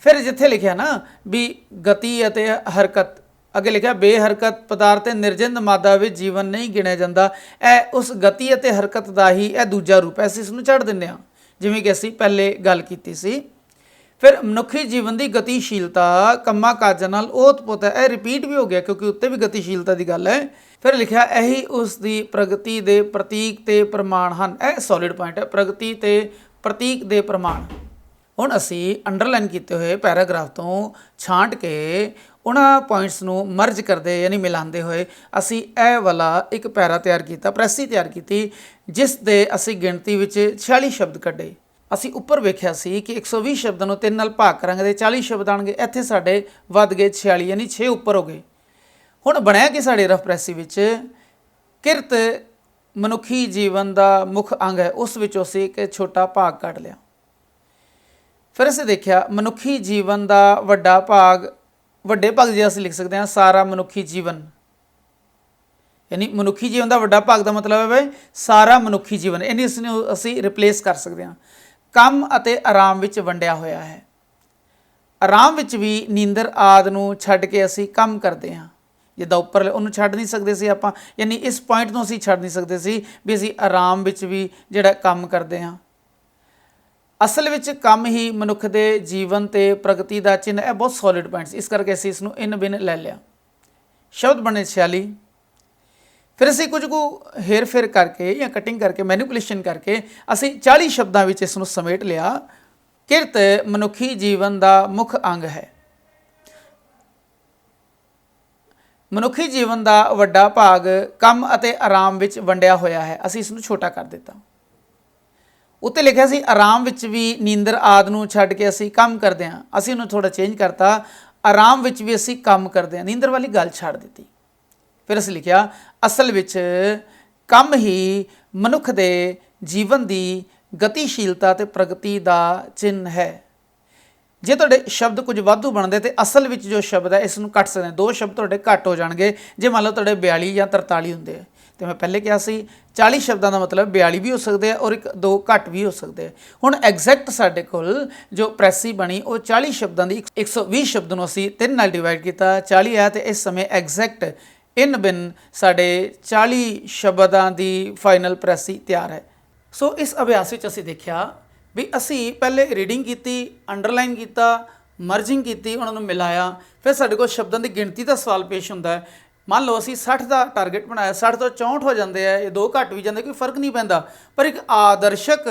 ਫਿਰ ਜਿੱਥੇ ਲਿਖਿਆ ਨਾ ਵੀ ਗਤੀ ਅਤੇ ਹਰਕਤ, ਅੱਗੇ ਲਿਖਿਆ ਬੇਹਰਕਤ ਪਦਾਰਥ ਤੇ ਨਿਰਜਿੰਦ ਮਾਦਾ ਵਿੱਚ ਜੀਵਨ ਨਹੀਂ ਗਿਣਿਆ ਜਾਂਦਾ। ਇਹ ਉਸ ਗਤੀ ਅਤੇ ਹਰਕਤ ਦਾ ਹੀ ਇਹ ਦੂਜਾ ਰੂਪ ਹੈ। ਅਸੀਂ ਇਸ ਨੂੰ ਛੱਡ ਦਿੰਦੇ ਹਾਂ ਜਿਵੇਂ ਕਿ ਅਸੀਂ ਪਹਿਲੇ ਗੱਲ ਕੀਤੀ ਸੀ। ਫਿਰ ਮਨੁੱਖੀ ਜੀਵਨ ਦੀ ਗਤੀਸ਼ੀਲਤਾ ਕੰਮਾਂ ਕਾਜਾਂ ਨਾਲ ਓਤ-ਪੋਤ ਹੈ। ਇਹ ਰਿਪੀਟ ਵੀ ਹੋ ਗਿਆ ਕਿਉਂਕਿ ਉੱਤੇ ਵੀ ਗਤੀਸ਼ੀਲਤਾ ਦੀ ਗੱਲ ਹੈ। ਫਿਰ ਲਿਖਿਆ ਇਹੀ ਉਸ ਦੀ ਪ੍ਰਗਤੀ ਦੇ ਪ੍ਰਤੀਕ ਤੇ ਪ੍ਰਮਾਣ ਹਨ। ਇਹ ਸੋਲਿਡ ਪੁਆਇੰਟ ਹੈ, ਪ੍ਰਗਤੀ ਤੇ ਪ੍ਰਤੀਕ ਦੇ ਪ੍ਰਮਾਣ। ਹੁਣ ਅਸੀਂ ਅੰਡਰਲਾਈਨ ਕੀਤੇ ਹੋਏ ਪੈਰਾਗ੍ਰਾਫ ਤੋਂ ਛਾਂਟ ਕੇ ਉਹਨਾਂ ਪੁਆਇੰਟਸ ਨੂੰ ਮਰਜ ਕਰਦੇ ਯਾਨੀ ਮਿਲਾਉਂਦੇ ਹੋਏ ਅਸੀਂ ਇਹ ਵਾਲਾ ਇੱਕ ਪੈਰਾ ਤਿਆਰ ਕੀਤਾ, ਪ੍ਰੈਸੀ ਤਿਆਰ ਕੀਤੀ, ਜਿਸ ਦੇ ਅਸੀਂ ਗਿਣਤੀ ਵਿੱਚ 46 ਸ਼ਬਦ ਕੱਢੇ। ਅਸੀਂ ਉੱਪਰ ਵੇਖਿਆ ਸੀ ਕਿ 120 ਸ਼ਬਦਾਂ ਨੂੰ 3 ਨਾਲ ਭਾਗ ਕਰਾਂਗੇ ਤੇ 40 ਸ਼ਬਦ ਆਉਣਗੇ। ਇੱਥੇ ਸਾਡੇ ਵੱਧ ਗਏ 46 ਯਾਨੀ 6 ਉੱਪਰ ਹੋ ਗਏ। ਹੁਣ ਬਣਿਆ ਕਿ ਸਾਡੇ ਰਫ ਪ੍ਰੈਸੀ ਵਿੱਚ ਕਿਰਤ ਮਨੁੱਖੀ ਜੀਵਨ ਦਾ ਮੁੱਖ ਅੰਗ ਹੈ। ਉਸ ਵਿੱਚੋਂ ਅਸੀਂ ਇੱਕ ਛੋਟਾ ਭਾਗ ਕੱਢ ਲਿਆ। ਫਿਰ ਅਸੀਂ ਦੇਖਿਆ ਮਨੁੱਖੀ ਜੀਵਨ ਦਾ ਵੱਡਾ ਭਾਗ, ਵੱਡੇ ਭਾਗ ਜੇ ਅਸੀਂ ਲਿਖ ਸਕਦੇ ਹਾਂ ਸਾਰਾ ਮਨੁੱਖੀ ਜੀਵਨ, ਯਾਨੀ ਮਨੁੱਖੀ ਜੀਵਨ ਦਾ ਵੱਡਾ ਭਾਗ ਦਾ ਮਤਲਬ ਹੈ ਸਾਰਾ ਮਨੁੱਖੀ ਜੀਵਨ। ਇਹਨੂੰ ਅਸੀਂ ਰਿਪਲੇਸ ਕਰ ਸਕਦੇ ਹਾਂ। ਕੰਮ ਅਤੇ ਆਰਾਮ ਵਿੱਚ ਵੰਡਿਆ ਹੋਇਆ ਹੈ। ਆਰਾਮ ਵਿੱਚ ਵੀ ਨੀਂਦਰ ਆਦਿ ਨੂੰ ਛੱਡ ਕੇ ਅਸੀਂ ਕੰਮ ਕਰਦੇ ਹਾਂ। ਜਿੱਦਾਂ ਉੱਪਰ ਉਹਨੂੰ ਛੱਡ ਨਹੀਂ ਸਕਦੇ ਸੀ ਆਪਾਂ, ਯਾਨੀ ਇਸ ਪੁਆਇੰਟ ਨੂੰ ਅਸੀਂ ਛੱਡ ਨਹੀਂ ਸਕਦੇ ਸੀ ਵੀ ਅਸੀਂ ਆਰਾਮ ਵਿੱਚ ਵੀ ਜਿਹੜਾ ਕੰਮ ਕਰਦੇ ਹਾਂ। ਅਸਲ ਵਿੱਚ ਕੰਮ ਹੀ ਮਨੁੱਖ ਦੇ ਜੀਵਨ ਤੇ ਪ੍ਰਗਤੀ ਦਾ ਚਿੰਨ੍ਹ। ਇਹ ਬਹੁਤ ਸੋਲਿਡ ਪੁਆਇੰਟਸ, ਇਸ ਕਰਕੇ ਅਸੀਂ ਇਸ ਨੂੰ ਇਨ ਬਿਨ ਲੈ ਲਿਆ। ਸ਼ਬਦ ਬਣੇ 46। ਫਿਰ ਅਸੀਂ ਕੁਝ ਕੁ ਹੇਰ ਫੇਰ ਕਰਕੇ ਜਾਂ ਕਟਿੰਗ ਕਰਕੇ, ਮੈਨੀਪੂਲੇਸ਼ਨ ਕਰਕੇ ਅਸੀਂ 40 ਸ਼ਬਦਾਂ ਵਿੱਚ ਇਸ ਨੂੰ ਸਮੇਟ ਲਿਆ। ਕਿਰਤ ਮਨੁੱਖੀ ਜੀਵਨ ਦਾ ਮੁੱਖ ਅੰਗ ਹੈ। ਮਨੁੱਖੀ ਜੀਵਨ ਦਾ ਵੱਡਾ ਭਾਗ ਕੰਮ ਅਤੇ ਆਰਾਮ ਵਿੱਚ ਵੰਡਿਆ ਹੋਇਆ ਹੈ। ਅਸੀਂ ਇਸ ਨੂੰ ਛੋਟਾ ਕਰ ਦਿੱਤਾ। ਉੱਤੇ ਲਿਖਿਆ ਸੀ ਆਰਾਮ ਵਿੱਚ ਵੀ ਨੀਂਦਰ ਆਦਿ ਨੂੰ ਛੱਡ ਕੇ ਅਸੀਂ ਕੰਮ ਕਰਦੇ ਹਾਂ। ਅਸੀਂ ਉਹਨੂੰ ਥੋੜਾ ਚੇਂਜ ਕਰਤਾ, ਆਰਾਮ ਵਿੱਚ ਵੀ ਅਸੀਂ ਕੰਮ ਕਰਦੇ ਹਾਂ, ਨੀਂਦਰ ਵਾਲੀ ਗੱਲ ਛੱਡ ਦਿੱਤੀ। ਫਿਰ ਅਸੀਂ ਲਿਖਿਆ ਅਸਲ ਵਿੱਚ ਕੰਮ ਹੀ ਮਨੁੱਖ ਦੇ ਜੀਵਨ ਦੀ ਗਤੀਸ਼ੀਲਤਾ ਤੇ ਪ੍ਰਗਤੀ ਦਾ ਚਿੰਨ੍ਹ ਹੈ। ਜੇ ਤੁਹਾਡੇ ਸ਼ਬਦ ਕੁਝ ਵਾਧੂ ਬਣਦੇ ਤੇ ਅਸਲ ਵਿੱਚ ਜੋ ਸ਼ਬਦ ਹੈ ਇਸ ਨੂੰ ਕੱਟ ਸਕਦੇ, 2 ਸ਼ਬਦ ਤੁਹਾਡੇ ਘੱਟ ਹੋ ਜਾਣਗੇ। ਜੇ ਮੰਨ ਲਓ ਤੁਹਾਡੇ 42 ਜਾਂ 43 ਹੁੰਦੇ ਆ ਤੇ ਮੈਂ ਪਹਿਲੇ ਕਿਹਾ ਸੀ 40 ਸ਼ਬਦਾਂ ਦਾ ਮਤਲਬ 42 ਵੀ ਹੋ ਸਕਦੇ ਆ ਔਰ 1-2 ਘੱਟ ਵੀ ਹੋ ਸਕਦੇ ਆ। ਹੁਣ ਐਗਜ਼ੈਕਟ ਸਾਡੇ ਕੋਲ ਜੋ ਪ੍ਰੈਸੀ ਬਣੀ ਉਹ 40 ਸ਼ਬਦਾਂ ਦੀ 120 ਸ਼ਬਦ ਨੂੰ ਅਸੀਂ 3 ਨਾਲ ਡਿਵਾਈਡ ਕੀਤਾ, 40 ਹੈ ਤੇ ਇਸ ਸਮੇਂ ਐਗਜ਼ੈਕਟ ਇਨ ਬਿਨ ਸਾਡੇ 40 ਸ਼ਬਦਾਂ ਦੀ ਫਾਈਨਲ ਪ੍ਰੈਸੀ ਤਿਆਰ ਹੈ। ਸੋ ਇਸ ਅਭਿਆਸ ਵਿੱਚ ਅਸੀਂ ਦੇਖਿਆ ਵੀ ਅਸੀਂ ਪਹਿਲੇ ਰੀਡਿੰਗ ਕੀਤੀ, ਅੰਡਰਲਾਈਨ ਕੀਤਾ, ਮਰਜਿੰਗ ਕੀਤੀ, ਉਹਨਾਂ ਨੂੰ ਮਿਲਾਇਆ, ਫਿਰ ਸਾਡੇ ਕੋਲ ਸ਼ਬਦਾਂ ਦੀ ਗਿਣਤੀ ਦਾ ਸਵਾਲ ਪੇਸ਼ ਹੁੰਦਾ ਹੈ। ਮੰਨ ਲਓ ਅਸੀਂ 60 ਦਾ ਟਾਰਗੇਟ ਬਣਾਇਆ, 60 ਤੋਂ 64 ਹੋ ਜਾਂਦੇ ਆ, ਇਹ 2 ਘੱਟ ਵੀ ਜਾਂਦੇ, ਕੋਈ ਫਰਕ ਨਹੀਂ ਪੈਂਦਾ। ਪਰ ਇੱਕ ਆਦਰਸ਼ਕ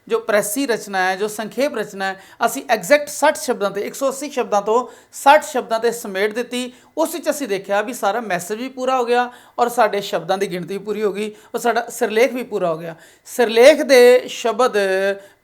ਜੋ ਪ੍ਰੈਸੀ ਰਚਨਾ ਹੈ, ਜੋ ਸੰਖੇਪ ਰਚਨਾ ਹੈ, ਅਸੀਂ ਐਗਜ਼ੈਕਟ 60 ਸ਼ਬਦਾਂ ਤੇ 180 ਸ਼ਬਦਾਂ ਤੋਂ 60 ਸ਼ਬਦਾਂ ਤੇ ਸਮੇਟ ਦਿੱਤੀ। ਉਸ ਵਿੱਚ ਅਸੀਂ ਦੇਖਿਆ ਵੀ ਸਾਰਾ ਮੈਸੇਜ ਵੀ ਪੂਰਾ ਹੋ ਗਿਆ ਔਰ ਸਾਡੇ ਸ਼ਬਦਾਂ ਦੀ ਗਿਣਤੀ ਵੀ ਪੂਰੀ ਹੋ ਗਈ ਔਰ ਸਾਡਾ ਸਿਰਲੇਖ ਵੀ ਪੂਰਾ ਹੋ ਗਿਆ। ਸਿਰਲੇਖ ਦੇ ਸ਼ਬਦ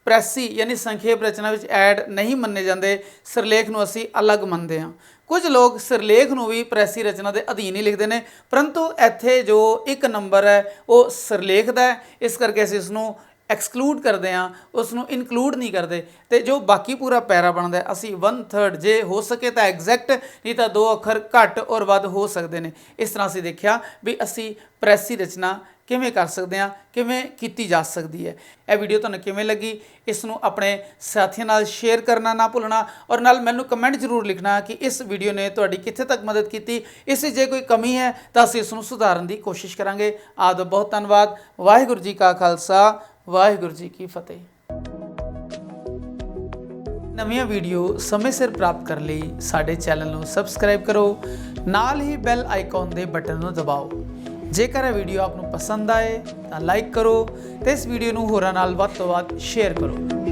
ਪ੍ਰੈਸੀ ਯਾਨੀ ਸੰਖੇਪ ਰਚਨਾ ਵਿੱਚ ਐਡ ਨਹੀਂ ਮੰਨੇ ਜਾਂਦੇ, ਸਿਰਲੇਖ ਨੂੰ ਅਸੀਂ ਅਲੱਗ ਮੰਨਦੇ ਹਾਂ। ਕੁਝ ਲੋਕ ਸਿਰਲੇਖ ਨੂੰ ਵੀ ਪ੍ਰੈਸੀ ਰਚਨਾ ਦੇ ਅਧੀਨ ਹੀ ਲਿਖਦੇ ਨੇ, ਪਰੰਤੂ ਇੱਥੇ ਜੋ 1 ਨੰਬਰ ਹੈ ਉਹ ਸਿਰਲੇਖ ਦਾ ਹੈ, ਇਸ ਕਰਕੇ ਅਸੀਂ ਇਸ ਨੂੰ ਐਕਸਕਲੂਡ ਕਰਦੇ ਹਾਂ, ਉਸ ਨੂੰ ਇਨਕਲੂਡ ਨਹੀਂ ਕਰਦੇ। ਤੇ ਜੋ ਬਾਕੀ ਪੂਰਾ ਪੈਰਾ ਬਣਦਾ ਅਸੀਂ 1/3 ਜੇ ਹੋ ਸਕੇ ਤਾਂ ਐਗਜ਼ੈਕਟ, ਨਹੀਂ ਤਾਂ 2 ਅੱਖਰ ਘੱਟ ਔਰ ਵੱਧ ਹੋ ਸਕਦੇ ਨੇ। ਇਸ ਤਰ੍ਹਾਂ ਅਸੀਂ ਦੇਖਿਆ ਵੀ ਅਸੀਂ ਪ੍ਰੈਸੀ ਰਚਨਾ ਕਿਵੇਂ ਕਰ ਸਕਦੇ ਹਾਂ, ਕਿਵੇਂ ਕੀਤੀ ਜਾ ਸਕਦੀ ਹੈ। ਇਹ ਵੀਡੀਓ ਤੁਹਾਨੂੰ ਕਿਵੇਂ ਲੱਗੀ, ਇਸ ਨੂੰ ਆਪਣੇ ਸਾਥੀਆਂ ਨਾਲ ਸ਼ੇਅਰ ਕਰਨਾ ਨਾ ਭੁੱਲਣਾ ਔਰ ਨਾਲ ਮੈਨੂੰ ਕਮੈਂਟ ਜ਼ਰੂਰ ਲਿਖਣਾ ਕਿ ਇਸ ਵੀਡੀਓ ਨੇ ਤੁਹਾਡੀ ਕਿੱਥੇ ਤੱਕ ਮਦਦ ਕੀਤੀ। ਇਸ ਵਿੱਚ ਜੇ ਕੋਈ ਕਮੀ ਹੈ ਤਾਂ ਅਸੀਂ ਇਸ ਨੂੰ ਸੁਧਾਰਨ ਦੀ ਕੋਸ਼ਿਸ਼ ਕਰਾਂਗੇ। ਆਪ ਦਾ ਬਹੁਤ ਧੰਨਵਾਦ। ਵਾਹਿਗੁਰੂ ਜੀ ਕਾ ਖਾਲਸਾ, ਵਾਹਿਗੁਰੂ ਜੀ ਕੀ ਫਤਿਹ। ਨਵੀਆਂ ਵੀਡੀਓ ਸਮੇਂ ਸਿਰ ਪ੍ਰਾਪਤ ਕਰਨ ਲਈ ਸਾਡੇ ਚੈਨਲ ਨੂੰ ਸਬਸਕ੍ਰਾਈਬ ਕਰੋ, ਨਾਲ ਹੀ ਬੈਲ ਆਈਕਨ ਦੇ ਬਟਨ ਨੂੰ ਦਬਾਓ। ਜੇਕਰ ਇਹ ਵੀਡੀਓ ਆਪ ਨੂੰ ਪਸੰਦ ਆਏ ਤਾਂ ਲਾਈਕ ਕਰੋ ਤੇ ਇਸ ਵੀਡੀਓ ਨੂੰ ਹੋਰਾਂ ਨਾਲ ਵੱਧ ਤੋਂ ਵੱਧ ਸ਼ੇਅਰ ਕਰੋ।